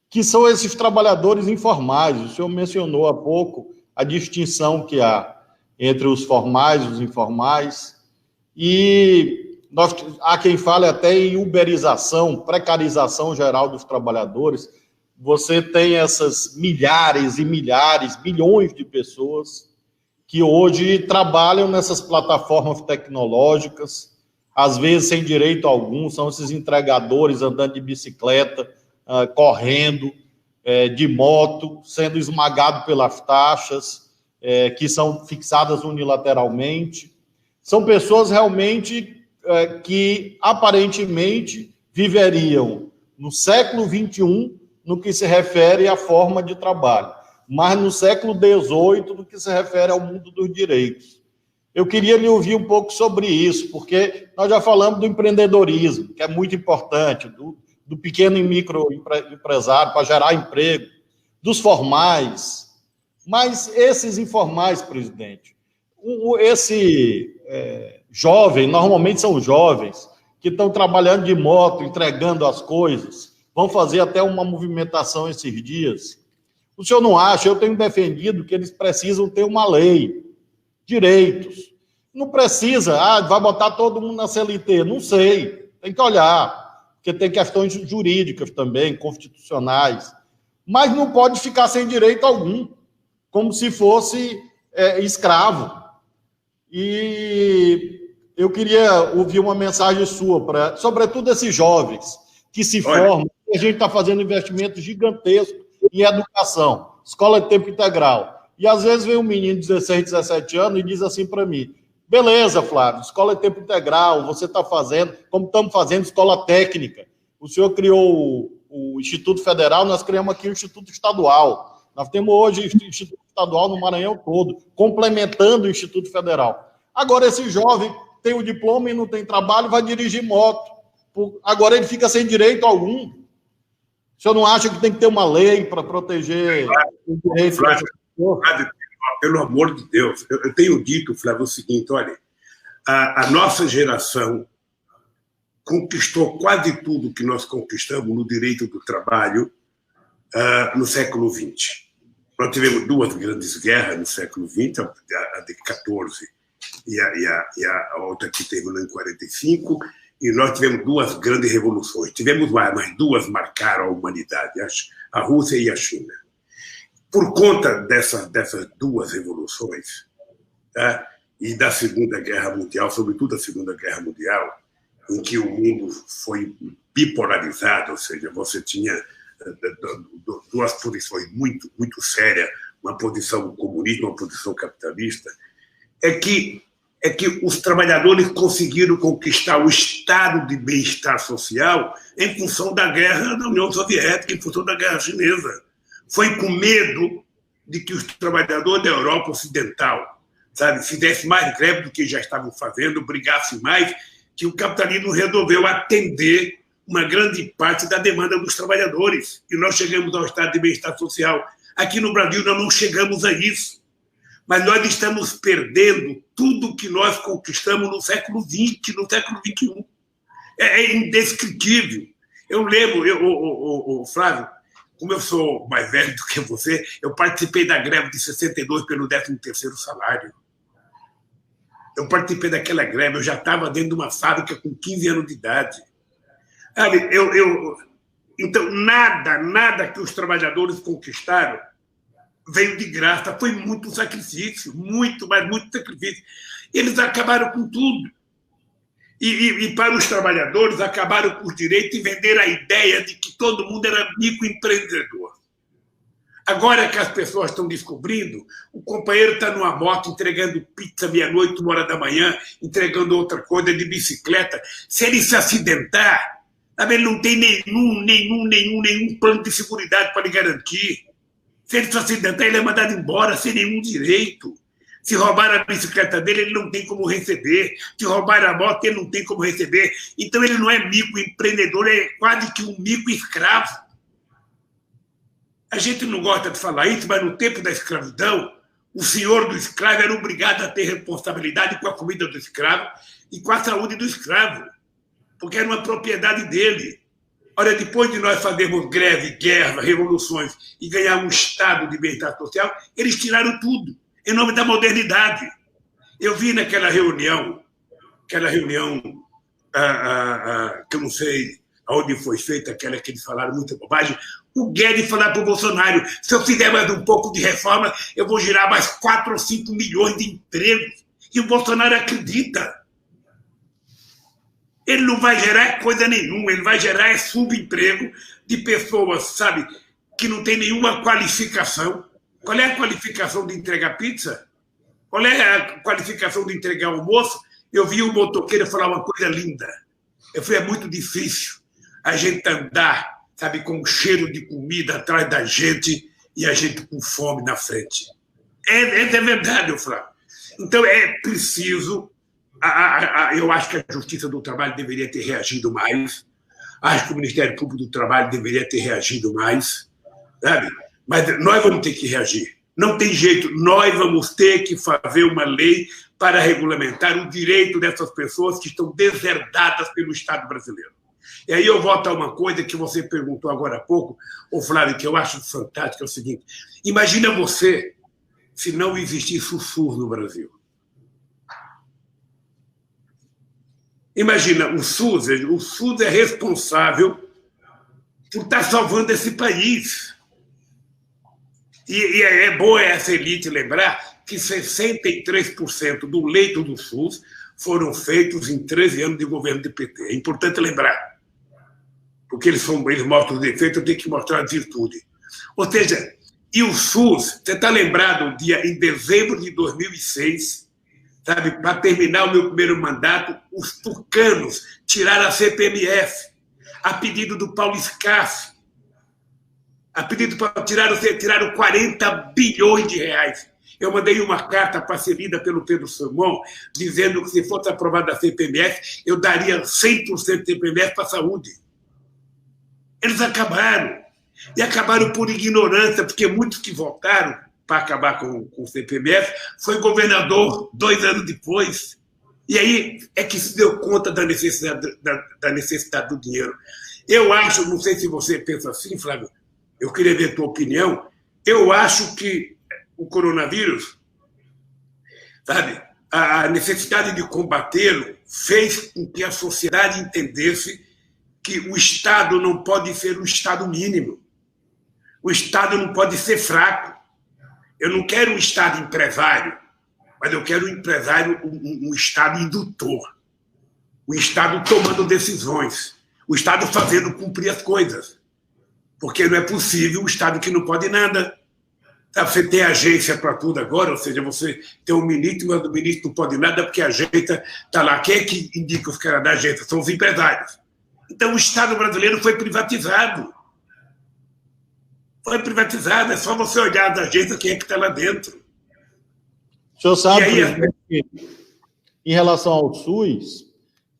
que são esses trabalhadores informais. O senhor mencionou há pouco a distinção que há entre os formais e os informais, e há quem fale até em uberização, precarização geral dos trabalhadores. Você tem essas milhares e milhares, milhões de pessoas que hoje trabalham nessas plataformas tecnológicas, às vezes sem direito algum, são esses entregadores andando de bicicleta, correndo, de moto, sendo esmagado pelas taxas, que são fixadas unilateralmente. São pessoas realmente que, aparentemente, viveriam no século XXI no que se refere à forma de trabalho, mas no século XVIII no que se refere ao mundo dos direitos. Eu queria lhe ouvir um pouco sobre isso, porque nós já falamos do empreendedorismo, que é muito importante, do pequeno e microempresário para gerar emprego, dos formais, mas esses informais, presidente, jovem, normalmente são jovens, que estão trabalhando de moto, entregando as coisas, vão fazer até uma movimentação esses dias. O senhor não acha? Eu tenho defendido que eles precisam ter uma lei, direitos. Não precisa, vai botar todo mundo na CLT, não sei, tem que olhar, porque tem questões jurídicas também, constitucionais, mas não pode ficar sem direito algum, como se fosse escravo. E eu queria ouvir uma mensagem sua, sobretudo esses jovens que se formam, a gente está fazendo investimento gigantesco em educação, escola de tempo integral. E às vezes vem um menino de 16, 17 anos e diz assim para mim: beleza, Flávio, escola de tempo integral, você está fazendo, como estamos fazendo escola técnica. O senhor criou o Instituto Federal, nós criamos aqui o Instituto Estadual. Nós temos hoje o Instituto Estadual no Maranhão todo, complementando o Instituto Federal. Agora, esse jovem tem o diploma e não tem trabalho, vai dirigir moto. Agora ele fica sem direito algum. O senhor não acha que tem que ter uma lei para proteger o direito dessa pessoa? Pelo amor de Deus, eu tenho dito, Flávio, o seguinte: olha, a nossa geração conquistou quase tudo que nós conquistamos no direito do trabalho no século XX. Nós tivemos duas grandes guerras no século XX, a de 14 e a outra que teve em 45, e nós tivemos duas grandes revoluções. Tivemos mais, mas duas marcaram a humanidade, a Rússia e a China. Por conta dessas duas revoluções, tá? E da Segunda Guerra Mundial, sobretudo a Segunda Guerra Mundial, em que o mundo foi bipolarizado, ou seja, você tinha duas posições muito, muito sérias, uma posição comunista, uma posição capitalista, é que os trabalhadores conseguiram conquistar o estado de bem-estar social em função da guerra da União Soviética, em função da guerra chinesa. Foi com medo de que os trabalhadores da Europa Ocidental, sabe, fizessem mais greve do que já estavam fazendo, brigassem mais, que o capitalismo resolveu atender uma grande parte da demanda dos trabalhadores. E nós chegamos ao estado de bem-estar social. Aqui no Brasil nós não chegamos a isso. Mas nós estamos perdendo tudo que nós conquistamos no século XX, no século XXI. É indescritível. Eu lembro, Flávio, como eu sou mais velho do que você, eu participei da greve de 62 pelo 13º salário. Eu participei daquela greve, eu já estava dentro de uma fábrica com 15 anos de idade. Então, nada que os trabalhadores conquistaram veio de graça, foi muito sacrifício, muito, mas muito sacrifício. Eles acabaram com tudo. E para os trabalhadores, acabaram com o direito e venderam a ideia de que todo mundo era microempreendedor. Agora que as pessoas estão descobrindo, o companheiro está numa moto entregando pizza meia-noite, 1h da manhã, entregando outra coisa de bicicleta. Se ele se acidentar, ele não tem nenhum plano de seguridade para lhe garantir. Se ele se acidentar, ele é mandado embora sem nenhum direito. Se roubar a bicicleta dele, ele não tem como receber. Se roubar a moto, ele não tem como receber. Então, ele não é microempreendedor, é quase que um microescravo. A gente não gosta de falar isso, mas no tempo da escravidão, o senhor do escravo era obrigado a ter responsabilidade com a comida do escravo e com a saúde do escravo, porque era uma propriedade dele. Olha, depois de nós fazermos greve, guerra, revoluções e ganhar um estado de bem-estar social, eles tiraram tudo, em nome da modernidade. Eu vi naquela reunião, que eu não sei aonde foi feita, aquela que eles falaram muita bobagem, o Guedes falar para o Bolsonaro, se eu fizer mais um pouco de reforma, eu vou gerar mais 4 ou 5 milhões de empregos. E o Bolsonaro acredita. Ele não vai gerar coisa nenhuma, ele vai gerar subemprego de pessoas, sabe, que não tem nenhuma qualificação. Qual é a qualificação de entregar pizza? Qual é a qualificação de entregar almoço? Eu vi um motoqueiro falar uma coisa linda. Eu falei, é muito difícil a gente andar, sabe, com um cheiro de comida atrás da gente e a gente com fome na frente. É verdade, Flávio. Então, é preciso... Eu acho que a Justiça do Trabalho deveria ter reagido mais. Acho que o Ministério Público do Trabalho deveria ter reagido mais. Sabe? Mas nós vamos ter que reagir. Não tem jeito. Nós vamos ter que fazer uma lei para regulamentar o direito dessas pessoas que estão deserdadas pelo Estado brasileiro. E aí eu volto a uma coisa que você perguntou agora há pouco, Flávio, que eu acho fantástico, é o seguinte. Imagina você se não existisse o SUS no Brasil. Imagina, o SUS é responsável por estar salvando esse país. E é boa essa elite lembrar que 63% do leito do SUS foram feitos em 13 anos de governo do PT. É importante lembrar, porque eles mostram os defeitos, eu tenho que mostrar a virtude. Ou seja, e o SUS, você está lembrado, em dezembro de 2006, sabe, para terminar o meu primeiro mandato, os tucanos tiraram a CPMF, a pedido do Paulo Scaff, a pedido para tiraram 40 bilhões de reais. Eu mandei uma carta para ser lida pelo Pedro Salmão, dizendo que se fosse aprovada a CPMF, eu daria 100% de CPMF para a saúde. Eles acabaram. E acabaram por ignorância, porque muitos que votaram para acabar com o CPMF foi governador 2 anos depois. E aí é que se deu conta da necessidade do dinheiro. Eu acho, não sei se você pensa assim, Flávio, eu queria ver a tua opinião, eu acho que o coronavírus, sabe, a necessidade de combatê-lo fez com que a sociedade entendesse que o Estado não pode ser um Estado mínimo. O Estado não pode ser fraco. Eu não quero um Estado empresário, mas eu quero um Estado indutor. O Estado tomando decisões. O Estado fazendo cumprir as coisas. Porque não é possível um Estado que não pode nada. Você tem agência para tudo agora, ou seja, você tem um ministro, mas o ministro não pode nada porque a agência está lá. Quem é que indica os caras da agência? São os empresários. Então o Estado brasileiro foi privatizado. Foi privatizado, é só você olhar da agência quem é que está lá dentro. O senhor sabe, presidente, que em relação ao SUS,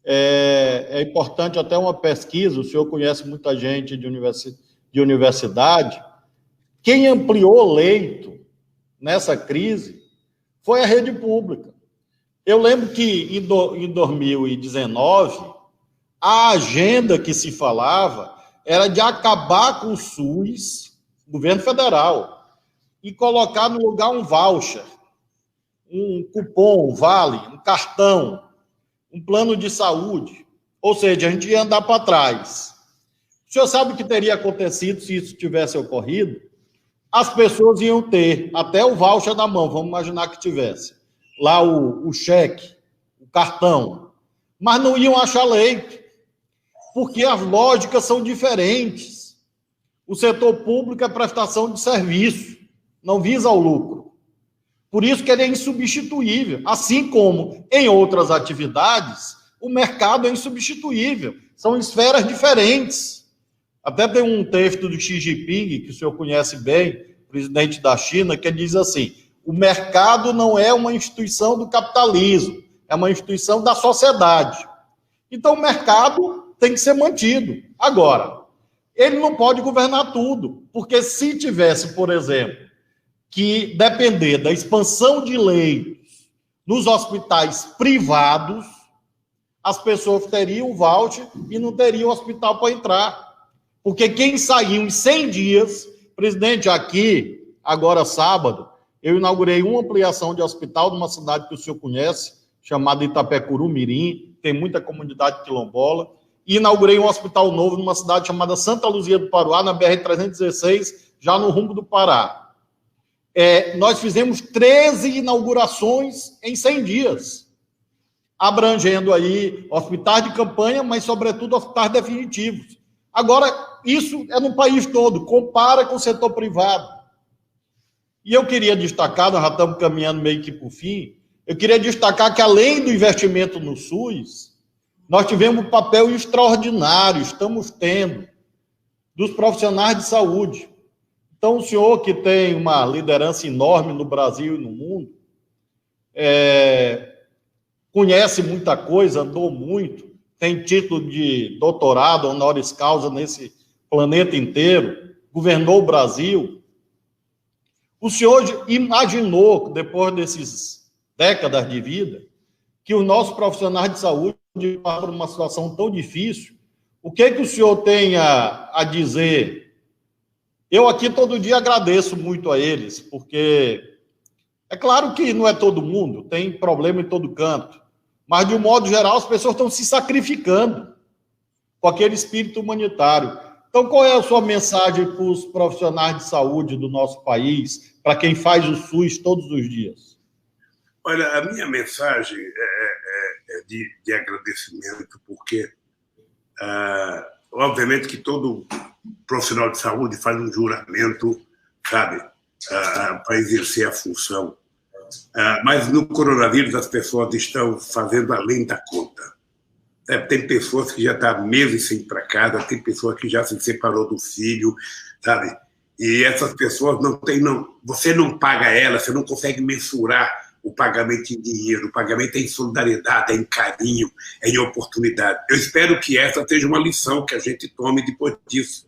é importante até uma pesquisa, o senhor conhece muita gente de universidade, quem ampliou leito nessa crise foi a rede pública. Eu lembro que em 2019, a agenda que se falava era de acabar com o SUS, governo federal, e colocar no lugar um voucher, um cupom, um vale, um cartão, um plano de saúde. Ou seja, a gente ia andar para trás. O senhor sabe o que teria acontecido se isso tivesse ocorrido? As pessoas iam ter até o voucher na mão, vamos imaginar que tivesse. Lá o cheque, o cartão. Mas não iam achar leito, porque as lógicas são diferentes. O setor público é prestação de serviço, não visa o lucro. Por isso que ele é insubstituível. Assim como em outras atividades, o mercado é insubstituível. São esferas diferentes. Até tem um texto do Xi Jinping, que o senhor conhece bem, presidente da China, que diz assim: o mercado não é uma instituição do capitalismo, é uma instituição da sociedade. Então, o mercado tem que ser mantido. Agora, ele não pode governar tudo, porque se tivesse, por exemplo, que depender da expansão de leitos nos hospitais privados, as pessoas teriam o voucher e não teriam hospital para entrar. Porque quem saiu em 100 dias, presidente, aqui, agora sábado, eu inaugurei uma ampliação de hospital numa cidade que o senhor conhece, chamada Itapecuru Mirim, tem muita comunidade quilombola, e inaugurei um hospital novo numa cidade chamada Santa Luzia do Paruá, na BR-316, já no rumo do Pará. Nós fizemos 13 inaugurações em 100 dias, abrangendo aí hospitais de campanha, mas, sobretudo, hospitais definitivos. Agora, isso é no país todo, compara com o setor privado. E eu queria destacar, nós já estamos caminhando meio que para o fim, eu queria destacar que, além do investimento no SUS, nós tivemos um papel extraordinário, estamos tendo, dos profissionais de saúde. Então, o senhor que tem uma liderança enorme no Brasil e no mundo, conhece muita coisa, andou muito, tem título de doutorado, honoris causa nesse planeta inteiro, governou o Brasil. O senhor imaginou, depois dessas décadas de vida, que os nossos profissionais de saúde passaram por uma situação tão difícil? O que o senhor tem a dizer? Eu aqui todo dia agradeço muito a eles, porque é claro que não é todo mundo, tem problema em todo canto, mas, de um modo geral, as pessoas estão se sacrificando com aquele espírito humanitário. Então, qual é a sua mensagem para os profissionais de saúde do nosso país, para quem faz o SUS todos os dias? Olha, a minha mensagem é de agradecimento, porque, obviamente, que todo profissional de saúde faz um juramento, sabe, para exercer a função. Mas no coronavírus as pessoas estão fazendo além da conta. Tem pessoas que já estão meses sem ir para casa, tem pessoas que já se separou do filho, sabe? E essas pessoas você não paga elas, você não consegue mensurar o pagamento em dinheiro, o pagamento é em solidariedade, é em carinho, é em oportunidade. Eu espero que essa seja uma lição que a gente tome depois disso.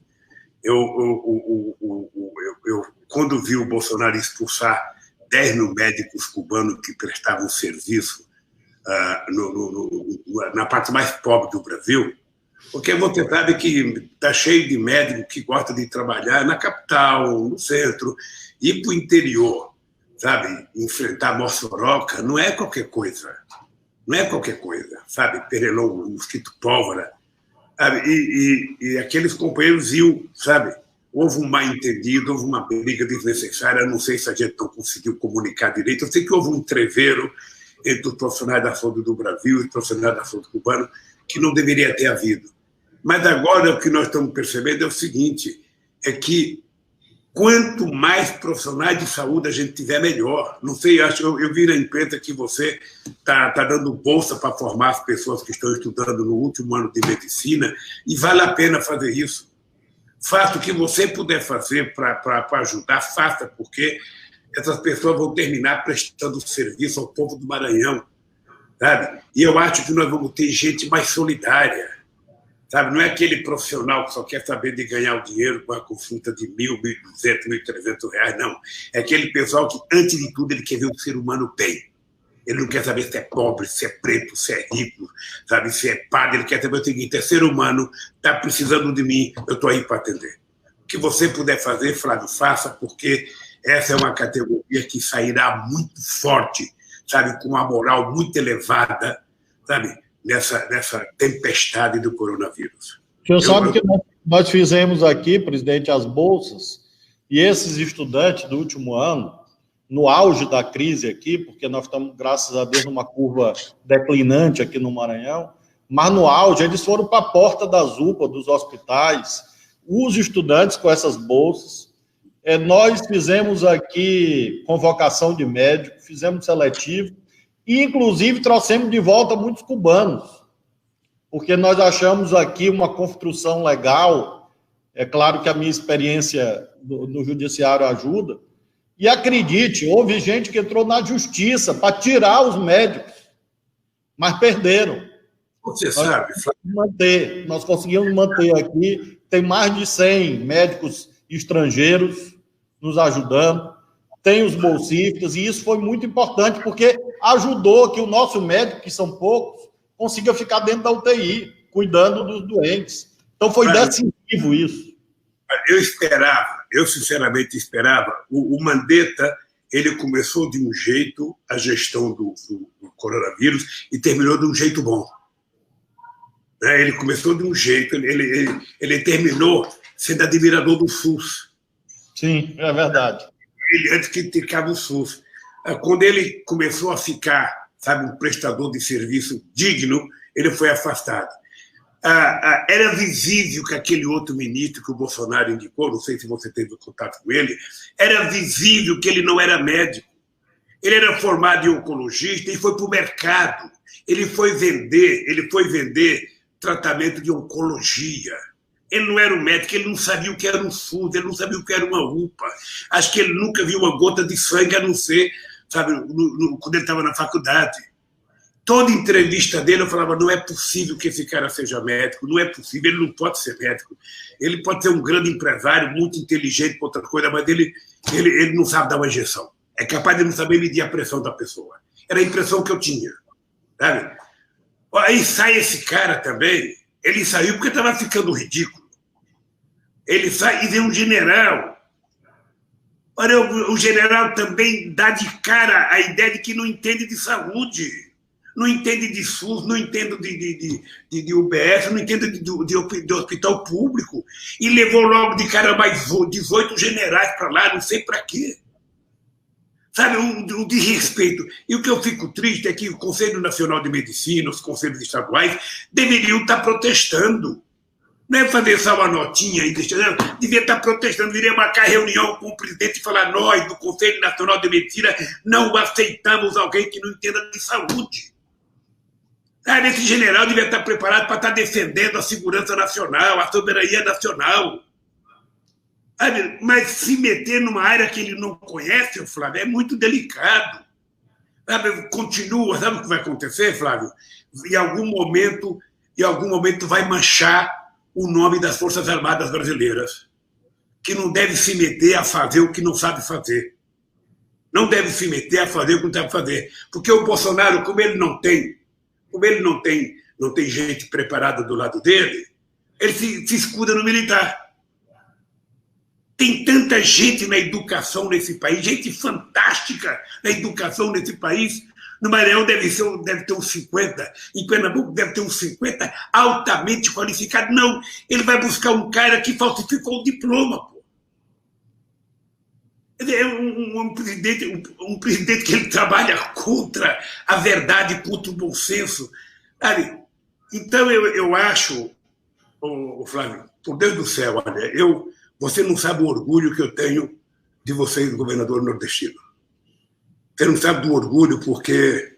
Quando vi o Bolsonaro expulsar 10 mil médicos cubanos que prestavam serviço na parte mais pobre do Brasil, porque você sabe que está cheio de médico que gosta de trabalhar na capital, no centro, ir para o interior, sabe? Enfrentar Mossoró não é qualquer coisa. Não é qualquer coisa, sabe? Pernilongo, mosquito pólvora. Sabe? E aqueles companheiros iam, sabe? Houve um mal-entendido, houve uma briga desnecessária, não sei se a gente não conseguiu comunicar direito, eu sei que houve um entreveiro entre os profissionais da saúde do Brasil e os profissionais da saúde cubana, que não deveria ter havido. Mas agora o que nós estamos percebendo é o seguinte, é que quanto mais profissionais de saúde a gente tiver, melhor. Não sei, eu vi na imprensa que você está dando bolsa para formar as pessoas que estão estudando no último ano de medicina, e vale a pena fazer isso. Faça o que você puder fazer para ajudar, faça, porque essas pessoas vão terminar prestando serviço ao povo do Maranhão, sabe? E eu acho que nós vamos ter gente mais solidária, sabe? Não é aquele profissional que só quer saber de ganhar o dinheiro com a consulta de R$1.000, R$1.200, R$1.300, não. É aquele pessoal que, antes de tudo, ele quer ver o ser humano bem. Ele não quer saber se é pobre, se é preto, se é rico, sabe? Se é padre. Ele quer saber o seguinte, é ser humano, está precisando de mim, eu estou aí para atender. O que você puder fazer, Flávio, faça, porque essa é uma categoria que sairá muito forte, sabe? Com uma moral muito elevada, sabe? Nessa tempestade do coronavírus. O senhor sabe que nós fizemos aqui, presidente, as bolsas, e esses estudantes do último ano, no auge da crise aqui, porque nós estamos, graças a Deus, numa curva declinante aqui no Maranhão, mas no auge eles foram para a porta das UPA, dos hospitais, os estudantes com essas bolsas. Nós fizemos aqui convocação de médico, fizemos seletivo, e, inclusive, trouxemos de volta muitos cubanos, porque nós achamos aqui uma construção legal. É claro que a minha experiência no judiciário ajuda, e acredite, houve gente que entrou na justiça para tirar os médicos, mas perderam. Você sabe, nós conseguimos manter aqui, tem mais de 100 médicos estrangeiros nos ajudando, tem os bolsistas, e isso foi muito importante, porque ajudou que o nosso médico, que são poucos, consiga ficar dentro da UTI, cuidando dos doentes. Então, foi decisivo isso. Eu sinceramente esperava. O Mandetta, ele começou de um jeito, a gestão do coronavírus, e terminou de um jeito bom. Ele começou de um jeito, ele terminou sendo admirador do SUS. Sim, é verdade. Ele antes criticava o SUS. Quando ele começou a ficar, sabe, um prestador de serviço digno, ele foi afastado. Era visível que aquele outro ministro que o Bolsonaro indicou, não sei se você teve contato com ele, era visível que ele não era médico. Ele era formado em oncologista e foi para o mercado. Ele foi vender tratamento de oncologia. Ele não era um médico, ele não sabia o que era um SUS, ele não sabia o que era uma UPA. Acho que ele nunca viu uma gota de sangue, a não ser, sabe, quando ele estava na faculdade. Toda entrevista dele eu falava, não é possível que esse cara seja médico, não é possível, ele não pode ser médico. Ele pode ser um grande empresário, muito inteligente para outra coisa, mas ele não sabe dar uma injeção. É capaz de não saber medir a pressão da pessoa. Era a impressão que eu tinha, sabe? Aí sai esse cara também, ele saiu porque estava ficando ridículo. Ele sai e vem um general. Olha, o general também dá de cara a ideia de que não entende de saúde, não entende de SUS, não entende de UBS, não entende de hospital público. E levou logo de cara mais 18 generais para lá, não sei para quê. Sabe, o desrespeito. E o que eu fico triste é que o Conselho Nacional de Medicina, os conselhos estaduais, deveriam estar protestando. Não é fazer só uma notinha e deixar, não, devia estar protestando, deveria marcar reunião com o presidente e falar, nós, do Conselho Nacional de Medicina, não aceitamos alguém que não entenda de saúde. Sabe, esse general devia estar preparado para estar defendendo a segurança nacional, a soberania nacional. Sabe, mas se meter numa área que ele não conhece, Flávio, é muito delicado. Sabe, continua, sabe o que vai acontecer, Flávio? Em algum momento vai manchar o nome das Forças Armadas Brasileiras, que não deve se meter a fazer o que não sabe fazer. Não deve se meter a fazer o que não deve fazer. Porque o Bolsonaro, como ele não tem gente preparada do lado dele, ele se escuda no militar. Tem tanta gente na educação nesse país, gente fantástica na educação nesse país. No Maranhão deve ter uns 50, em Pernambuco deve ter uns 50 altamente qualificados. Não, ele vai buscar um cara que falsificou o diploma, pô. É um presidente que ele trabalha contra a verdade, contra o bom senso. Sabe? Então, eu acho, Flávio, por Deus do céu, olha, você não sabe o orgulho que eu tenho de vocês, governador nordestino. Você não sabe do orgulho porque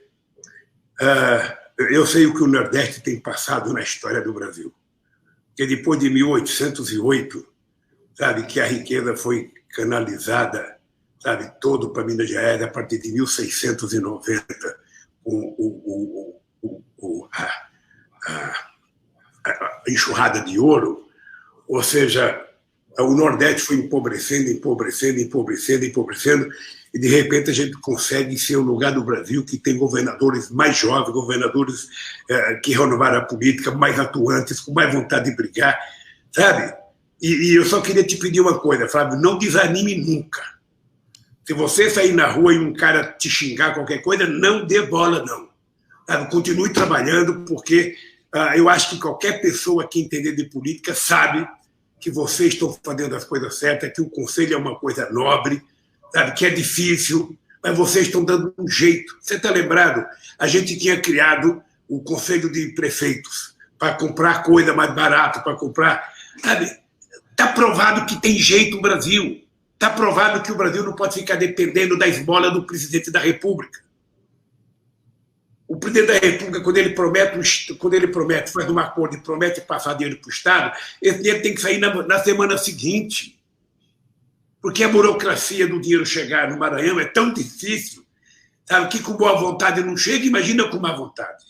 eu sei o que o Nordeste tem passado na história do Brasil. Que depois de 1808, sabe, que a riqueza foi canalizada, sabe, todo para Minas Gerais a partir de 1690, a enxurrada de ouro, ou seja, o Nordeste foi empobrecendo, e de repente a gente consegue ser o lugar do Brasil que tem governadores mais jovens, governadores que renovaram a política, mais atuantes, com mais vontade de brigar, sabe? E eu só queria te pedir uma coisa, Flávio, não desanime nunca. Se você sair na rua e um cara te xingar qualquer coisa, não dê bola, não. Sabe? Continue trabalhando, porque eu acho que qualquer pessoa que entender de política sabe que vocês estão fazendo as coisas certas, que o conselho é uma coisa nobre, sabe, que é difícil, mas vocês estão dando um jeito. Você está lembrado? A gente tinha criado o conselho de prefeitos para comprar coisa mais barata, para comprar... Sabe? Está provado que tem jeito o Brasil. Está provado que o Brasil não pode ficar dependendo da esmola do presidente da República. O presidente da República, quando ele promete, faz um acordo e promete passar dinheiro para o Estado, esse dinheiro tem que sair na semana seguinte. Porque a burocracia do dinheiro chegar no Maranhão é tão difícil, sabe, que com boa vontade não chega, imagina com má vontade.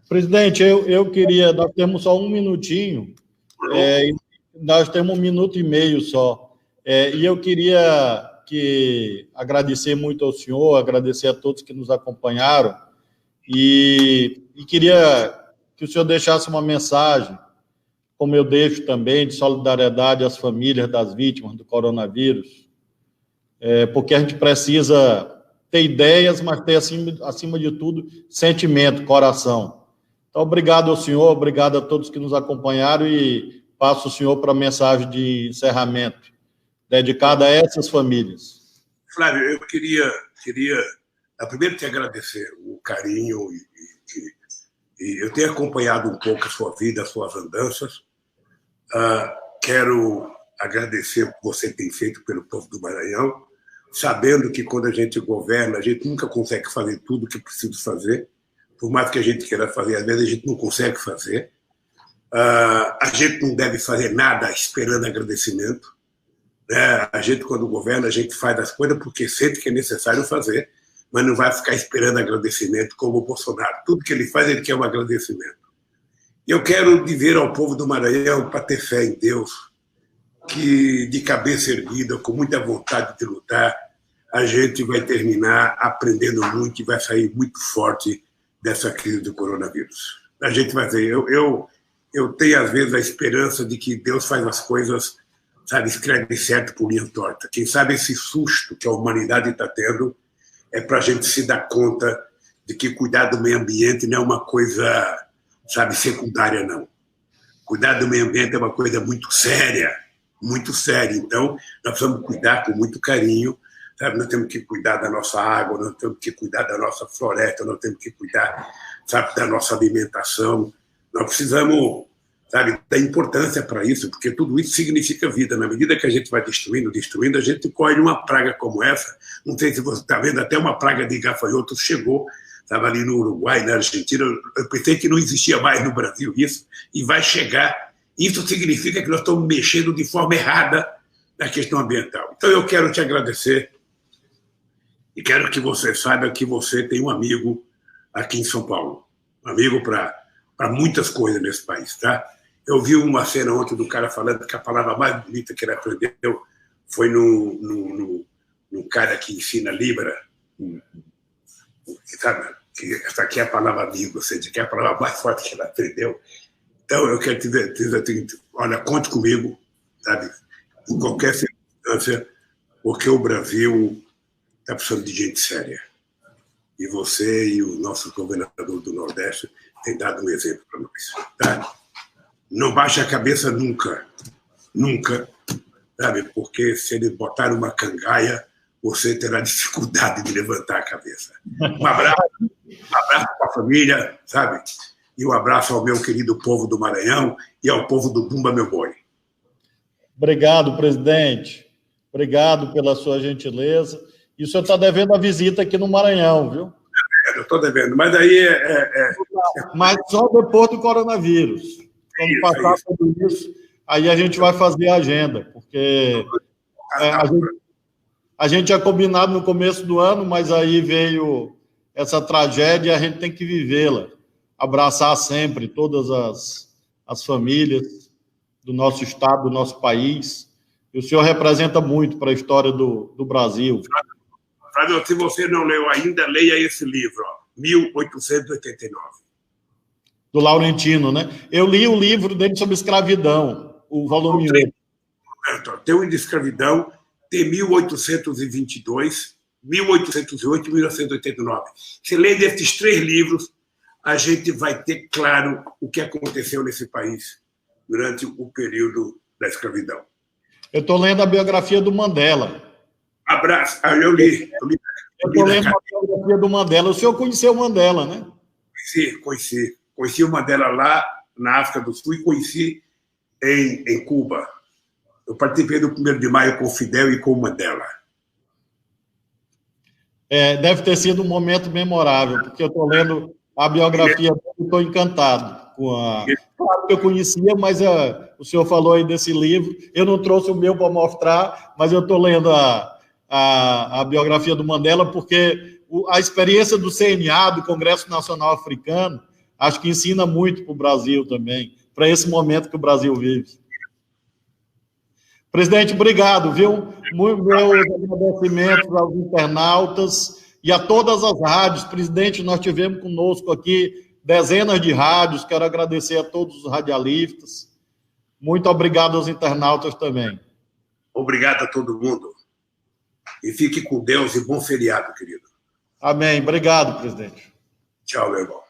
Presidente, eu queria, nós temos só um minutinho, nós temos 1 minuto e meio só, e eu queria agradecer muito ao senhor, agradecer a todos que nos acompanharam, e queria que o senhor deixasse uma mensagem, como eu deixo também, de solidariedade às famílias das vítimas do coronavírus, porque a gente precisa ter ideias, mas ter, acima de tudo, sentimento, coração. Então, obrigado ao senhor, obrigado a todos que nos acompanharam e passo o senhor para a mensagem de encerramento, dedicada a essas famílias. Flávio, eu queria primeiro te agradecer o carinho e eu tenho acompanhado um pouco a sua vida, as suas andanças. Quero agradecer o que você tem feito pelo povo do Maranhão, sabendo que quando a gente governa, a gente nunca consegue fazer tudo o que precisa fazer, por mais que a gente queira fazer, às vezes a gente não consegue fazer. A gente não deve fazer nada esperando agradecimento. A gente, quando governa, a gente faz as coisas porque sente que é necessário fazer, mas não vai ficar esperando agradecimento como o Bolsonaro. Tudo que ele faz, ele quer um agradecimento. E eu quero dizer ao povo do Maranhão, para ter fé em Deus, que de cabeça erguida, com muita vontade de lutar, a gente vai terminar aprendendo muito e vai sair muito forte dessa crise do coronavírus. A gente vai ver. Eu tenho, às vezes, a esperança de que Deus faz as coisas, sabe, escreve certo por linha torta. Quem sabe esse susto que a humanidade está tendo é para a gente se dar conta de que cuidar do meio ambiente não é uma coisa, sabe, secundária, não. Cuidar do meio ambiente é uma coisa muito séria, muito séria. Então, nós precisamos cuidar com muito carinho, sabe? Nós temos que cuidar da nossa água, nós temos que cuidar da nossa floresta, nós temos que cuidar, sabe, da nossa alimentação. Nós precisamos, sabe, dar importância para isso, porque tudo isso significa vida. Na medida que a gente vai destruindo, a gente colhe uma praga como essa. Não sei se você está vendo, até uma praga de gafanhotos chegou, estava ali no Uruguai, na Argentina. Eu pensei que não existia mais no Brasil isso, e vai chegar. Isso significa que nós estamos mexendo de forma errada na questão ambiental. Então, eu quero te agradecer e quero que você saiba que você tem um amigo aqui em São Paulo. Um amigo para muitas coisas nesse país, tá? Eu vi uma cena ontem do cara falando que a palavra mais bonita que ele aprendeu foi num cara que ensina Libra, sabe, que essa aqui é a palavra amigo, ou seja, que é a palavra mais forte que ela aprendeu. Então, eu quero te dizer o seguinte, olha, conte comigo, sabe, em qualquer circunstância, porque o Brasil está precisando de gente séria. E você e o nosso governador do Nordeste têm dado um exemplo para nós. Tá? Não baixe a cabeça nunca, nunca, sabe? Porque se eles botarem uma cangaia, você terá dificuldade de levantar a cabeça. Um abraço para a família, sabe? E um abraço ao meu querido povo do Maranhão e ao povo do Bumba Meu Boi. Obrigado, presidente. Obrigado pela sua gentileza. E o senhor está devendo a visita aqui no Maranhão, viu? Eu estou devendo, mas daí Mas só depois do coronavírus. Quando passar tudo isso, aí a gente vai fazer a agenda, porque a gente tinha combinado no começo do ano, mas aí veio essa tragédia e a gente tem que vivê-la. Abraçar sempre todas as famílias do nosso estado, do nosso país. E o senhor representa muito para a história do Brasil. Flávio, se você não leu ainda, leia esse livro, ó, 1889. Do Laurentino, né? Eu li o livro dele sobre escravidão, o volume 8. Tem o de escravidão, tem 1822, 1808 e 1989. Se lê desses 3 livros, a gente vai ter claro o que aconteceu nesse país durante o período da escravidão. Eu estou lendo a biografia do Mandela. Abraço. Eu li. Eu estou lendo a biografia do Mandela. O senhor conheceu o Mandela, né? Conheci. Conheci o Mandela lá na África do Sul e conheci em Cuba. Eu participei do 1º de maio com o Fidel e com o Mandela. Deve ter sido um momento memorável, porque eu estou lendo a biografia dele e estou encantado com a... Claro que eu conhecia, mas o senhor falou aí desse livro. Eu não trouxe o meu para mostrar, mas eu estou lendo a biografia do Mandela, porque a experiência do CNA, do Congresso Nacional Africano, acho que ensina muito para o Brasil também, para esse momento que o Brasil vive. Presidente, obrigado, viu? Meus agradecimentos aos internautas e a todas as rádios. Presidente, nós tivemos conosco aqui dezenas de rádios, quero agradecer a todos os radialistas. Muito obrigado aos internautas também. Obrigado a todo mundo. E fique com Deus e bom feriado, querido. Amém. Obrigado, presidente. Tchau, meu irmão.